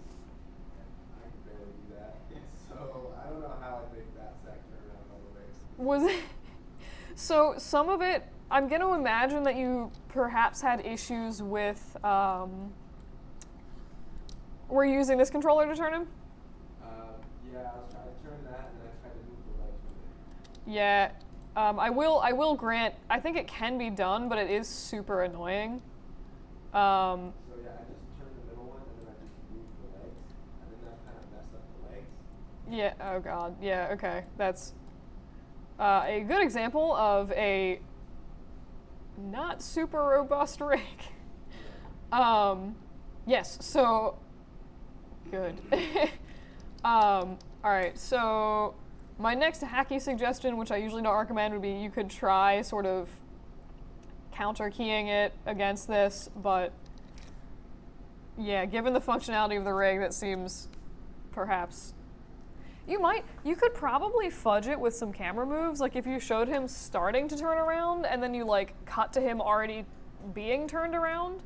I can barely do that. So I don't know how I'd make that sack turn around all the way. was it? So some of it, I'm going to imagine that you perhaps had issues with, were you using this controller to turn him? Yeah, I was trying to turn that, and then I tried to move the legs with it. Yeah, I will grant, I think it can be done, but it is super annoying. So yeah, I just turned the middle one, and then I just moved the legs, and then that kind of messed up the legs. Yeah, oh god, yeah, okay. That's a good example of a not super robust rig. Yes, so, good. All right, so my next hacky suggestion, which I usually don't recommend, would be you could try sort of counter keying it against this, but yeah, given the functionality of the rig, that seems perhaps. You could probably fudge it with some camera moves, like if you showed him starting to turn around and then you like cut to him already being turned around,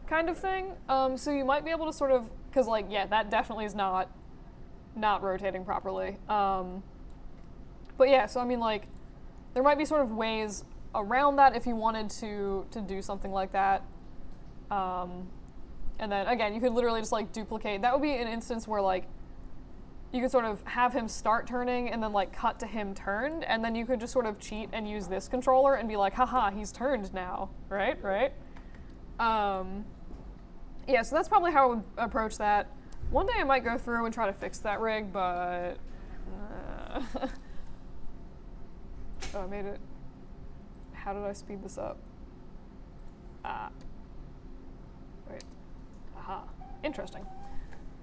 kind of thing. So you might be able to sort of, because like, yeah, that definitely is not rotating properly. But yeah, so I mean, like, there might be sort of ways around that if you wanted to do something like that. And then again, you could literally just like duplicate. That would be an instance where like you could sort of have him start turning and then like cut to him turned, and then you could just sort of cheat and use this controller and be like, haha, he's turned now, right? Yeah, so that's probably how I would approach that. One day I might go through and try to fix that rig, but oh, I made it. How did I speed this up? Wait. Aha. Interesting.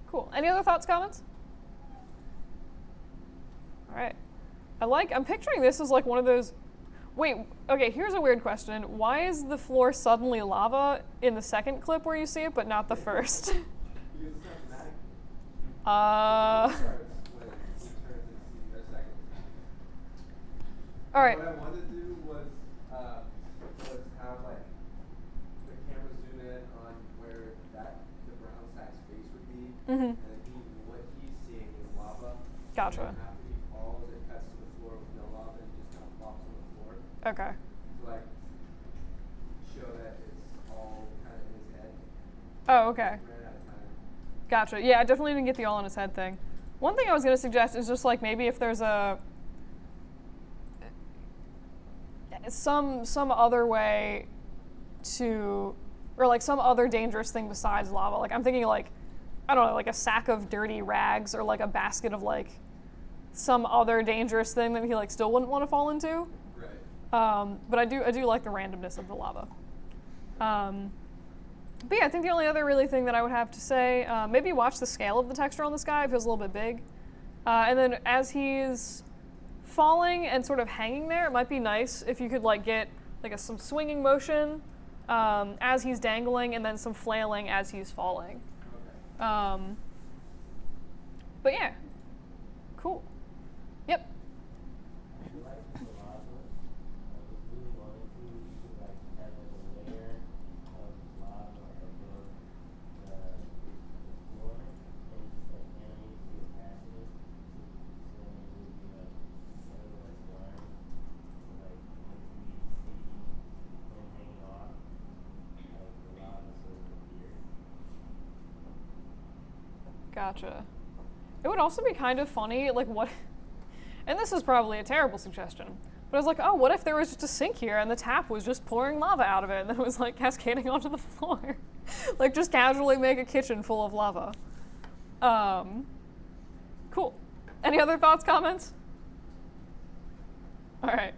Cool. Any other thoughts, comments? All right. I'm picturing this as like one of those. Wait, okay, here's a weird question. Why is the floor suddenly lava in the second clip where you see it, but not the first? Because it's not dramatic. Uh. It starts when he turns into a second. All right. What I wanted to do was have like the camera zoom in on where the brown sack's face would be, Mm-hmm. and then what he's seeing is lava. Gotcha. And then after he falls, it cuts to the floor with no lava, and he just kind of flops on the floor Okay. to like show that it's all kind of in his head. Oh, okay. Ran out of time. Gotcha. Yeah, I definitely didn't get the all in his head thing. One thing I was going to suggest is just like maybe if there's some other way to, or like some other dangerous thing besides lava. Like I'm thinking like, I don't know, like a sack of dirty rags or like a basket of like some other dangerous thing that he like still wouldn't want to fall into. Right. But I do like the randomness of the lava. But yeah, I think the only other really thing that I would have to say, maybe watch the scale of the texture on this guy. It feels a little bit big. And then as he's falling and sort of hanging there, it might be nice if you could like get like some swinging motion as he's dangling, and then some flailing as he's falling. Okay. But yeah, cool. Yep. I like the lava. I was really wanting to like have like a layer of lava above the floor and just like animate the opacity so then it would be like otherwise blind. So like once we see him hanging off, like the lava sort of appears. Gotcha. It would also be kind of funny, like what, and this is probably a terrible suggestion, but I was like, oh, what if there was just a sink here and the tap was just pouring lava out of it and then it was like cascading onto the floor? Like just casually make a kitchen full of lava. Cool. Any other thoughts, comments? All right.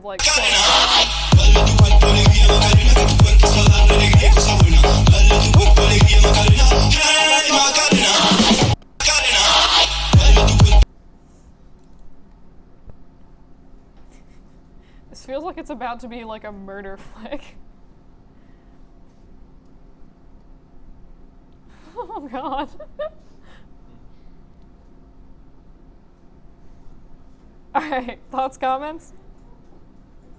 like slowing down. This feels like it's about to be like a murder flick. Oh god. Alright, thoughts, comments?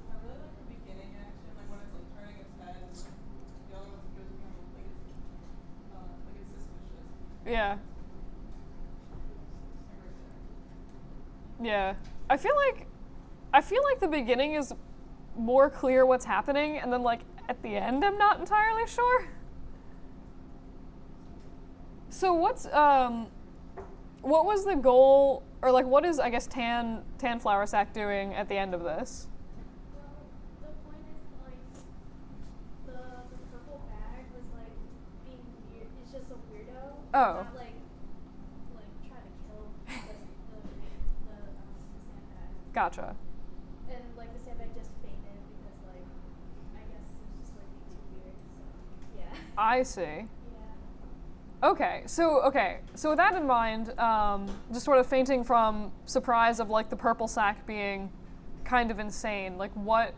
I really like the beginning action, like when it's like turning its head and the other one's goes behind like it's suspicious. Yeah. Like, Yeah. I feel like the beginning is more clear what's happening, and then like at the end I'm not entirely sure. So what was the goal, or like what is, I guess, Tan Flower Sack doing at the end of this? Well, the point is like the purple bag was like being weird. It's just a weirdo. Oh. Not like trying to kill the sandbag. Gotcha. And like the sandbag just fainted because like I guess it's just like being too weird. So yeah. I see. Yeah. Okay, so with that in mind, just sort of fainting from surprise of like the purple sack being kind of insane. Like, what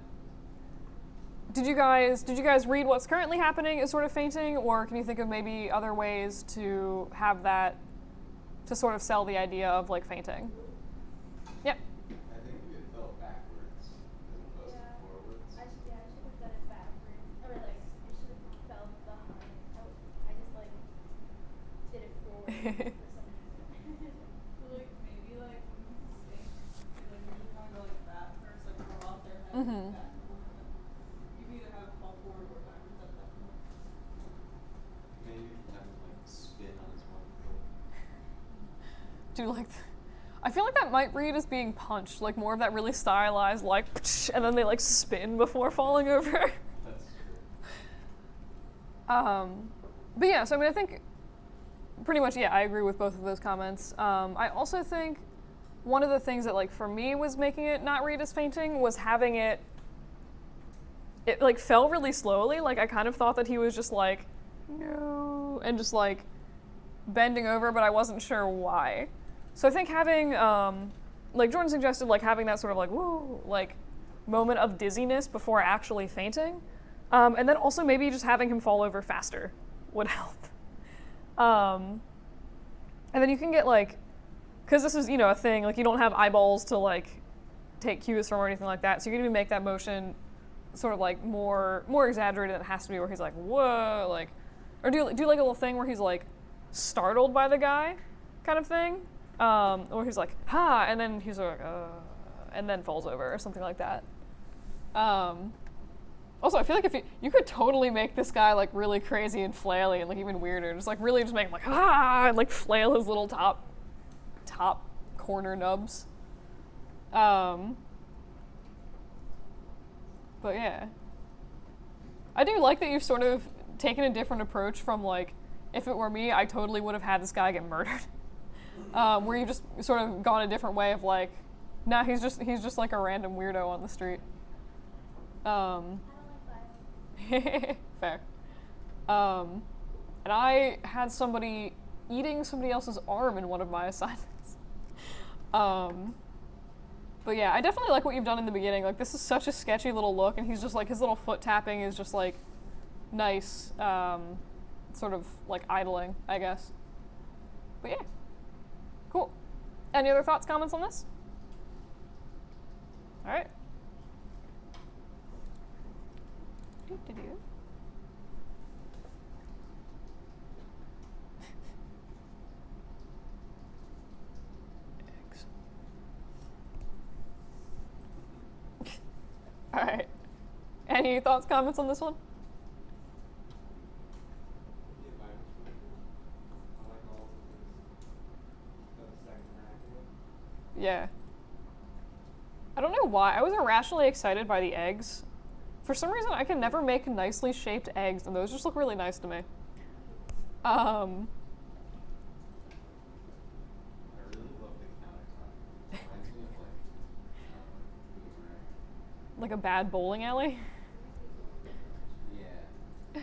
did you guys read what's currently happening as sort of fainting, or can you think of maybe other ways to have that to sort of sell the idea of like fainting? Yeah. I think it fell backwards as opposed to forwards. I should have done it backwards. Or like it should have fell behind. I just like did it forward for some reason. so like maybe like when you think like when you kind of go like that first, like roll off their head Mhm. like that. You can either have it fall forward or backwards at that point. Maybe have him like spin on his one foot. Do like I feel like that might read as being punched, like more of that really stylized, like, and then they like spin before falling over. That's true. But yeah, so I mean, I think pretty much, yeah, I agree with both of those comments. I also think one of the things that, like, for me was making it not read as fainting was having it like fell really slowly. Like, I kind of thought that he was just like, no, and just like bending over, but I wasn't sure why. So I think having, like Jordan suggested, like having that sort of like, woo, like moment of dizziness before actually fainting. And then also maybe just having him fall over faster would help. And then you can get like, because this is, you know, a thing, like you don't have eyeballs to like take cues from or anything like that. So you can even make that motion sort of like more exaggerated than it has to be, where he's like, whoa, like, or do like a little thing where he's like startled by the guy kind of thing. Or he's like, ha, and then he's like, and then falls over or something like that. Also, I feel like if you could totally make this guy like really crazy and flaily and like even weirder, just like really just make him like, and like flail his little top corner nubs. But yeah. I do like that you've sort of taken a different approach from like, if it were me, I totally would have had this guy get murdered. Where you just sort of gone a different way of like, nah, he's just like a random weirdo on the street. I don't like violence. Fair. And I had somebody eating somebody else's arm in one of my assignments. But yeah, I definitely like what you've done in the beginning. Like, this is such a sketchy little look, and he's just like, his little foot tapping is just like nice, sort of like idling, I guess. But yeah. Cool. Any other thoughts, comments on this? All right. Doo-doo-doo. Eggs. All right. Any thoughts, comments on this one? Yeah, mine was pretty cool. I like all of this. The second act. Yeah. I don't know why. I was irrationally excited by the eggs. For some reason, I can never make nicely shaped eggs, and those just look really nice to me. I really love the countertop. It reminds me of like, boomerang. like a bad bowling alley. Yeah.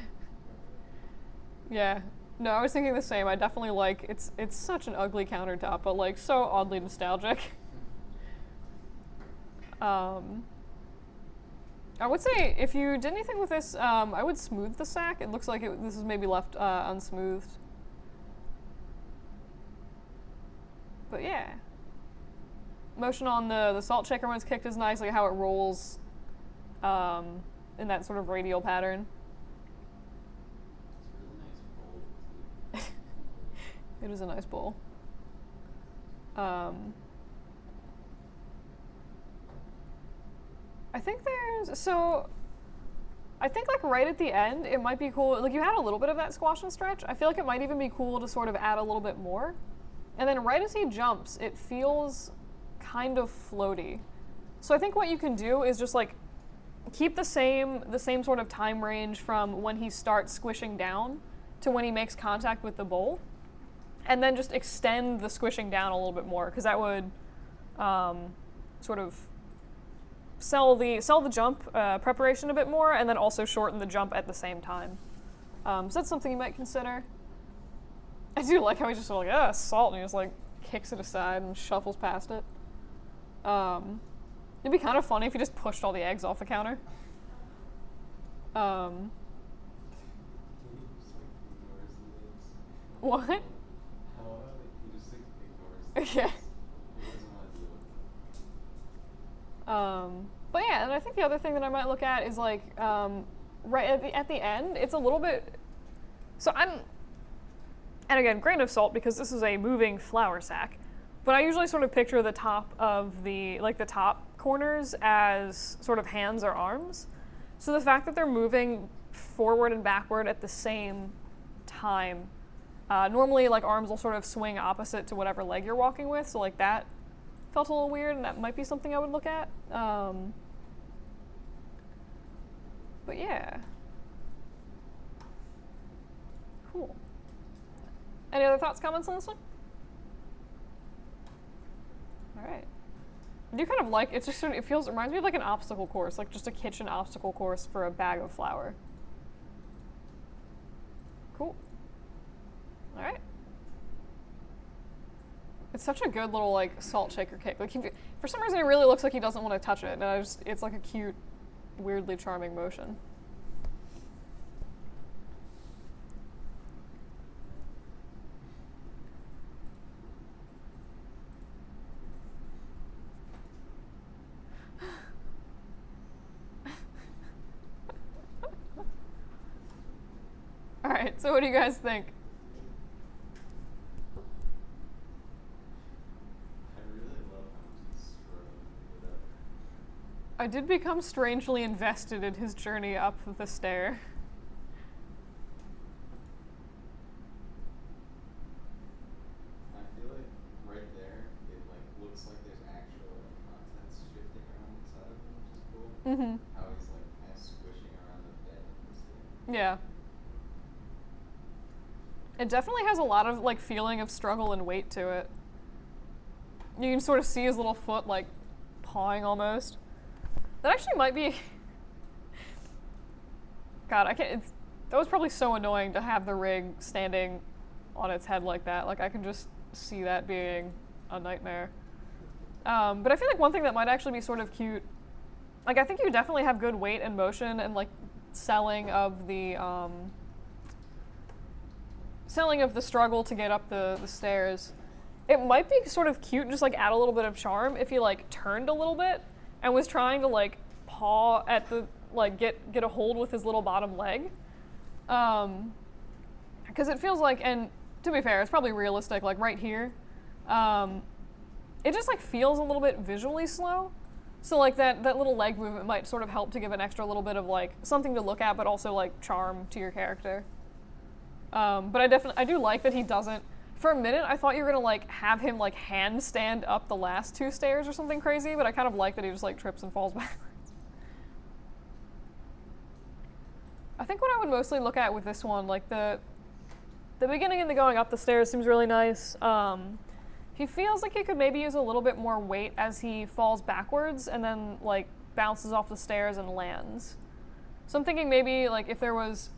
Yeah. No, I was thinking the same. I definitely like it's such an ugly countertop, but like so oddly nostalgic. I would say if you did anything with this, I would smooth the sack. It looks like this is maybe left unsmoothed. But yeah. Motion on the salt shaker when it's kicked is nice, like how it rolls in that sort of radial pattern. It's a really nice bowl too. It is a nice bowl. I think like right at the end, it might be cool. Like you had a little bit of that squash and stretch. I feel like it might even be cool to sort of add a little bit more. And then right as he jumps, it feels kind of floaty. So I think what you can do is just like keep the same sort of time range from when he starts squishing down to when he makes contact with the bowl, and then just extend the squishing down a little bit more, because that would sort of sell the jump preparation a bit more, and then also shorten the jump at the same time. So that's something you might consider. I do like how he's just like, salt, and he just like kicks it aside and shuffles past it. It'd be kind of funny if he just pushed all the eggs off the counter. What? How he just like ignores Yeah. He doesn't want to deal with it. But yeah, and I think the other thing that I might look at is like right at the end, it's a little bit. So and again, grain of salt because this is a moving flour sack, but I usually sort of picture the top of the top corners as sort of hands or arms. So the fact that they're moving forward and backward at the same time. Normally, like arms will sort of swing opposite to whatever leg you're walking with, so like that felt a little weird, and that might be something I would look at. But yeah, cool. Any other thoughts, comments on this one? All right. I do kind of like it's just it reminds me of like an obstacle course, like just a kitchen obstacle course for a bag of flour. Cool. All right. It's such a good little like salt shaker kick. Like for some reason, it really looks like he doesn't want to touch it, and it's like a cute, weirdly charming motion. All right. So what do you guys think? I did become strangely invested in his journey up the stair. I feel like right there, it like looks like there's actual like contents shifting around inside of him, which is cool. Mm-hmm. How he's like kind of squishing around the bed of this thing. Yeah. It definitely has a lot of like feeling of struggle and weight to it. You can sort of see his little foot like pawing almost. That actually might be. God, I can't. That was probably so annoying to have the rig standing on its head like that. Like I can just see that being a nightmare. But I feel like one thing that might actually be sort of cute. Like I think you definitely have good weight and motion and like selling of the struggle to get up the stairs. It might be sort of cute, just like add a little bit of charm if you like turned a little bit and was trying to like paw at the like get a hold with his little bottom leg, because it feels like, and to be fair, it's probably realistic. Like right here, it just like feels a little bit visually slow. So like that little leg movement might sort of help to give an extra little bit of like something to look at, but also like charm to your character. But I do like that he doesn't. For a minute, I thought you were gonna like have him like handstand up the last two stairs or something crazy, but I kind of like that he just like trips and falls backwards. I think what I would mostly look at with this one, like the beginning and the going up the stairs seems really nice. He feels like he could maybe use a little bit more weight as he falls backwards and then like bounces off the stairs and lands. So I'm thinking maybe like if there was,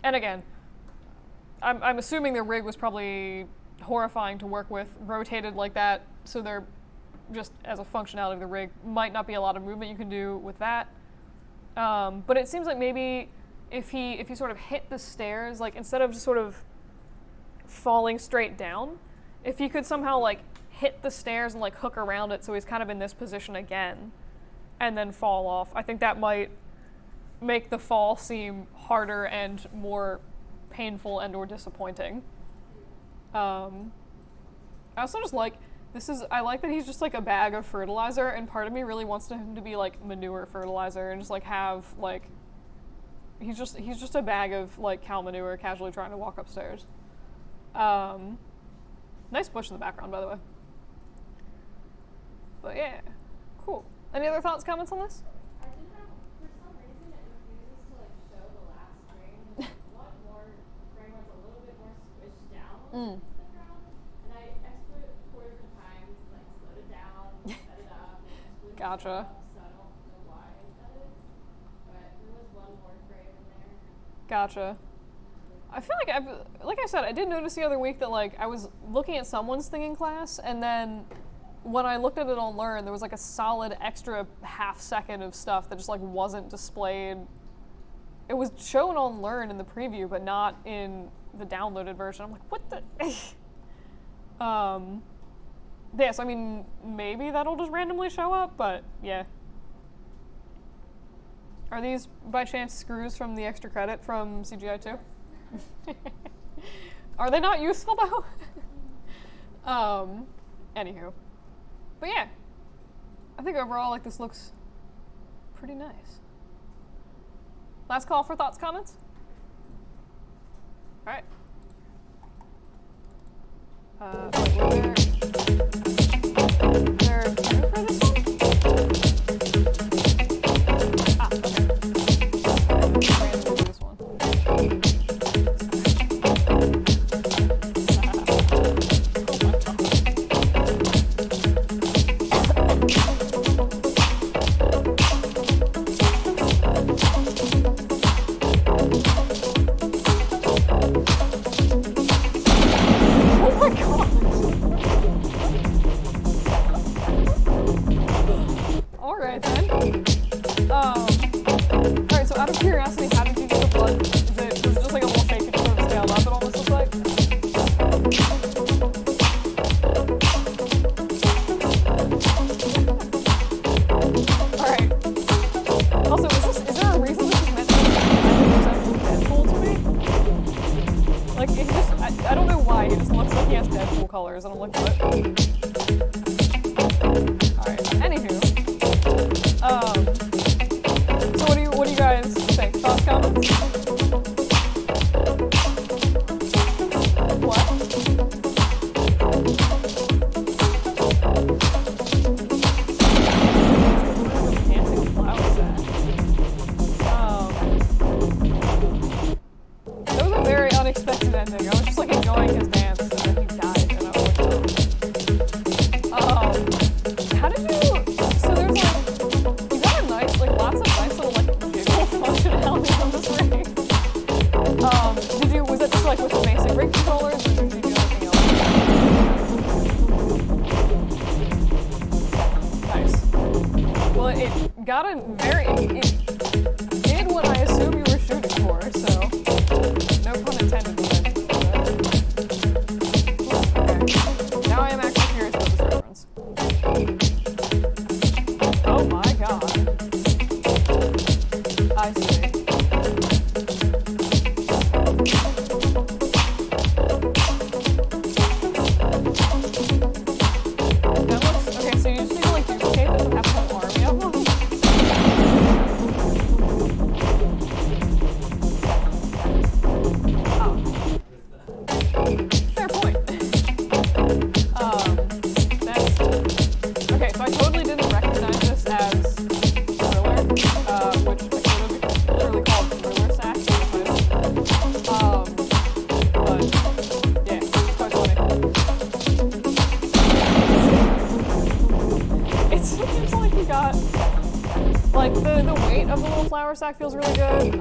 and again, I'm assuming the rig was probably horrifying to work with, rotated like that, so they're just as a functionality of the rig, might not be a lot of movement you can do with that. But it seems like maybe if he sort of hit the stairs, like instead of just sort of falling straight down, if he could somehow like hit the stairs and like hook around it so he's kind of in this position again and then fall off, I think that might make the fall seem harder and more painful and or disappointing. I also just like, I like that he's just like a bag of fertilizer, and part of me really wants him to be like manure fertilizer and just like have like, he's just a bag of like cow manure casually trying to walk upstairs. Nice bush in the background, by the way. But yeah, cool. Any other thoughts, comments on this? I did have, for some reason, it refuses to like show the last frame. One more frame that's a little bit more squished down to the ground, and I exported it 4 different times, like slowed it down, set it up, split it Gotcha. up, so I don't know why that is, but there was one more frame in there. Gotcha. I feel like I said, I did notice the other week that like I was looking at someone's thing in class, and then when I looked at it on Learn, there was like a solid extra half second of stuff that just like wasn't displayed. It was shown on Learn in the preview, but not in the downloaded version. I'm like, what the? Yes, I mean, maybe that'll just randomly show up, but yeah. Are these by chance screws from the extra credit from CGI 2? Are they not useful though? Anywho. But yeah, I think overall like this looks pretty nice. Last call for thoughts, comments? All right. Wait, was there a cue for this one? Ah, okay. Randomly do this one. Alright then. Alright, so out of curiosity, how did you get the blood? Was it just like a little shake and sort of scaled up, it almost looks like? Alright. Also, is there a reason this is meant to be 90% Deadpool to me? Like, he just, I don't know why, he just looks like he has Deadpool colors, and I'm like, what? Alright, anywho. So what do you guys think? Thoughts, comments? What? Dancing flower set. That was a very unexpected ending. I was just like enjoying his dance, and then he died, and I was like, oh. How did you? So there's like, you got a nice, like lots of nice little like jiggle functionality on this rig. Was that just like with the basic rig controllers, or did you do anything else? Nice. Well, it got a very, it did what I assume you were shooting for, so no pun intended with that. Okay. Now I am actually curious about this reference. Oh my god. I see. That looks, okay, so you just need to like duplicate this and have a whole army of them? Oh. Fair point. That's, okay, so I totally didn't recognize this as Thriller, which I could have like the weight of the little flour sack feels really good.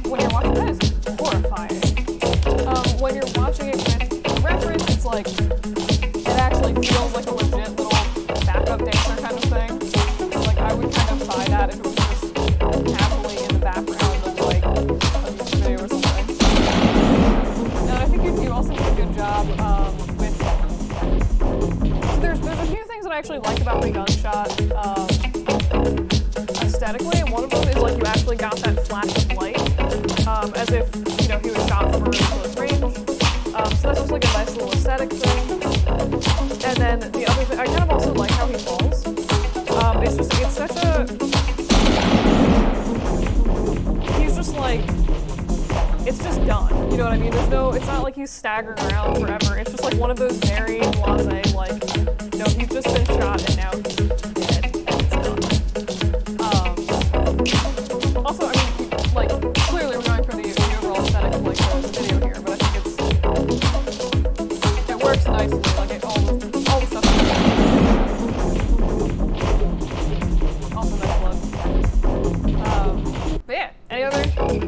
When you're watching, that is horrifying. When you're watching it with reference, it's like it actually feels like a legit little backup dancer kind of thing. Like I would kind of buy that if it was just casually in the background of like a music video or something. And I think you also did a good job with. So there's a few things that I actually like about the gunshot aesthetically, and one of them is like you actually got that flash of light, as if he was shot from a really close range. So that's just like a nice little aesthetic thing. And then the other thing, I kind of also like how he falls. It's such a. He's just like. It's just done. You know what I mean? It's not like he's staggering around forever. It's just like one of those very blasé, like, he's just been shot and now he's dead and it's done. Also, I mean, like, clearly we're going for the overall aesthetic of like the video here, but I think it works nicely. Like all the stuff. Also nice blood. But yeah, any other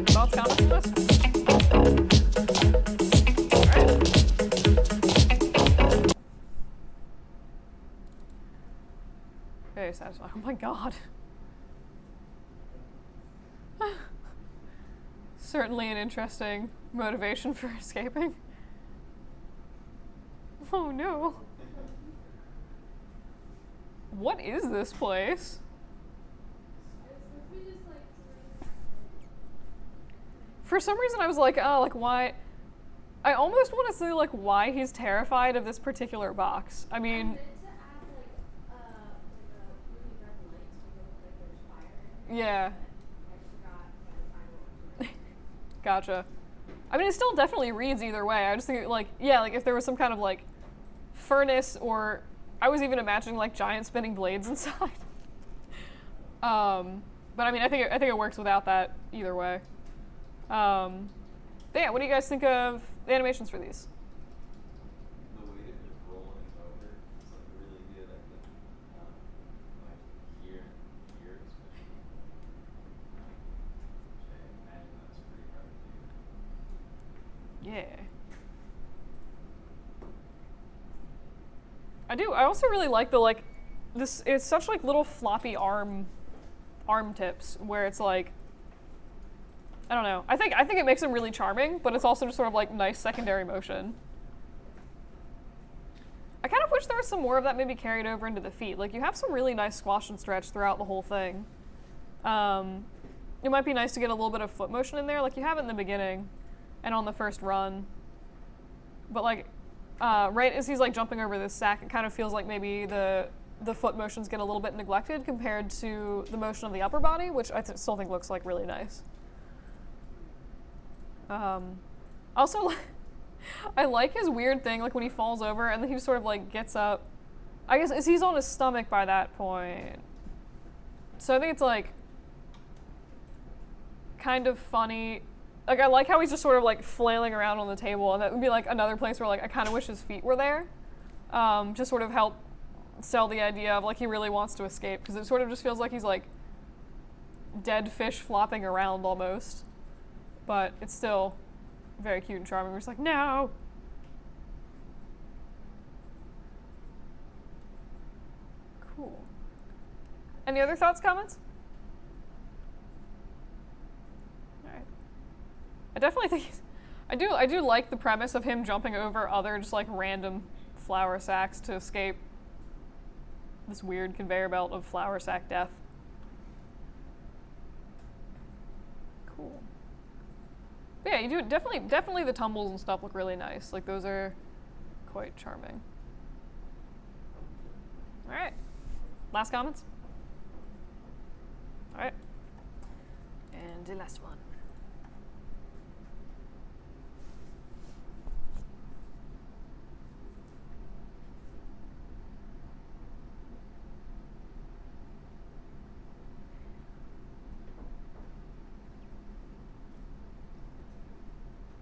thoughts, comments on this? Very satisfying. Oh my god. Certainly an interesting motivation for escaping. Oh no. What is this place? For some reason I was like, oh, like why? I almost want to say like why he's terrified of this particular box. I mean, yeah. Gotcha. I mean, it still definitely reads either way. I just think, like, yeah, like if there was some kind of like furnace, or I was even imagining like giant spinning blades inside. But I mean, I think it works without that either way. But yeah, what do you guys think of the animations for these? The way that it's rolling over is like really good. I think, like here especially. Which I imagine that's pretty hard to do. Yeah. I also really like the like this. It's such like little floppy arm tips where it's like. I don't know. I think it makes him really charming, but it's also just sort of like nice secondary motion. I kind of wish there was some more of that maybe carried over into the feet. Like you have some really nice squash and stretch throughout the whole thing. It might be nice to get a little bit of foot motion in there, like you have it in the beginning and on the first run. But like, right as he's like jumping over this sack, it kind of feels like maybe the foot motions get a little bit neglected compared to the motion of the upper body, which I still think looks like really nice. Also, I like his weird thing, like when he falls over and then he sort of like gets up. I guess he's on his stomach by that point. So I think it's like kind of funny. Like I like how he's just sort of like flailing around on the table, and that would be like another place where like I kind of wish his feet were there. Just sort of help sell the idea of like he really wants to escape, because it sort of just feels like he's like dead fish flopping around almost. But it's still very cute and charming. We're just like, no! Cool. Any other thoughts, comments? Alright. I definitely think I do like the premise of him jumping over other just like random flour sacks to escape this weird conveyor belt of flour sack death. Cool. But yeah, you do definitely the tumbles and stuff look really nice. Like those are quite charming. All right. Last comments? All right. And the last one.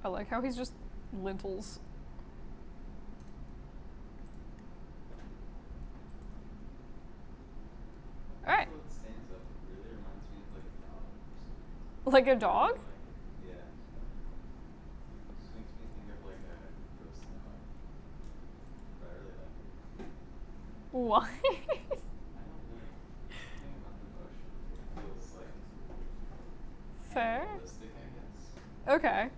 I like how he's just lentils. All right. That's what stands up. Like a dog? Yeah. Just makes me think of like a ghost dog. But I really like it. Why? I don't know. Something about the motion. It feels like Fair. realistic, I guess. Okay.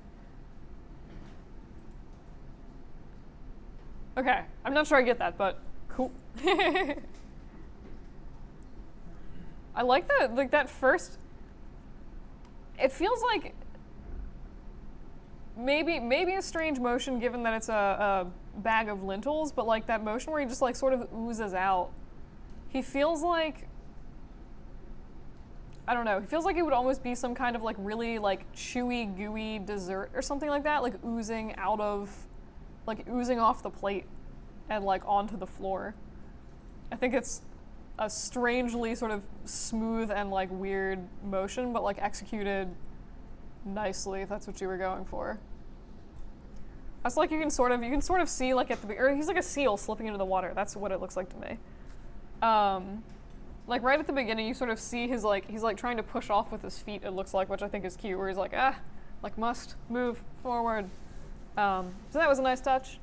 Okay. I'm not sure I get that, but cool. I like that first. It feels like maybe a strange motion given that it's a bag of lentils, but like that motion where he just like sort of oozes out. He feels like, I don't know, he feels like it would almost be some kind of like really like chewy, gooey dessert or something like that, like oozing off the plate and like onto the floor. I think it's a strangely sort of smooth and like weird motion, but like executed nicely, if that's what you were going for. That's like you can sort of see like or he's like a seal slipping into the water. That's what it looks like to me. Like right at the beginning, you sort of see he's like trying to push off with his feet. It looks like, which I think is cute. Where he's like like must move forward. So that was a nice touch.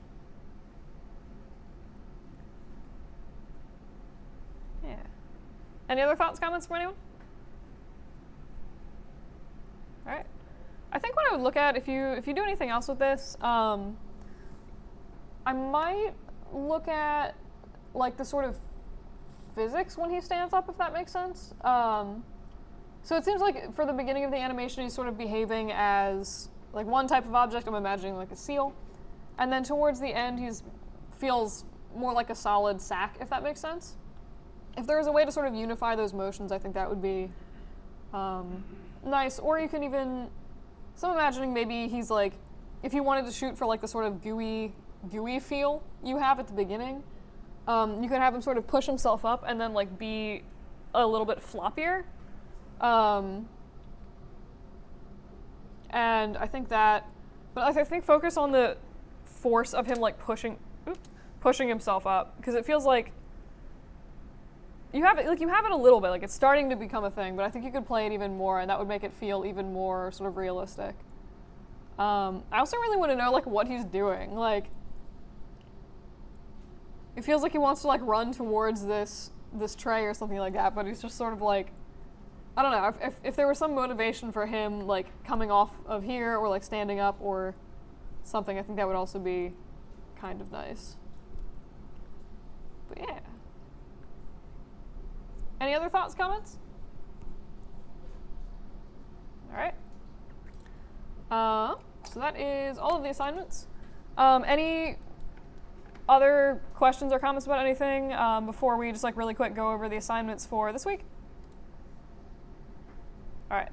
Yeah. Any other thoughts, comments from anyone? All right. I think what I would look at if you do anything else with this, I might look at like the sort of physics when he stands up, if that makes sense. So it seems like for the beginning of the animation, he's sort of behaving as like one type of object. I'm imagining like a seal, and then towards the end, feels more like a solid sack, if that makes sense. If there was a way to sort of unify those motions, I think that would be nice. Or you can even, so I'm imagining maybe he's like, if you wanted to shoot for like the sort of gooey feel you have at the beginning, you could have him sort of push himself up and then like be a little bit floppier. And I think that, but I think focus on the force of him like pushing himself up, because it feels like you have it a little bit, like it's starting to become a thing, but I think you could play it even more, and that would make it feel even more sort of realistic. I also really want to know like what he's doing. Like, it feels like he wants to like run towards this tray or something like that, but he's just sort of like, I don't know, if there was some motivation for him like coming off of here or like standing up or something, I think that would also be kind of nice. But yeah. Any other thoughts, comments? All right. So that is all of the assignments. Any other questions or comments about anything before we just like really quick go over the assignments for this week? All right.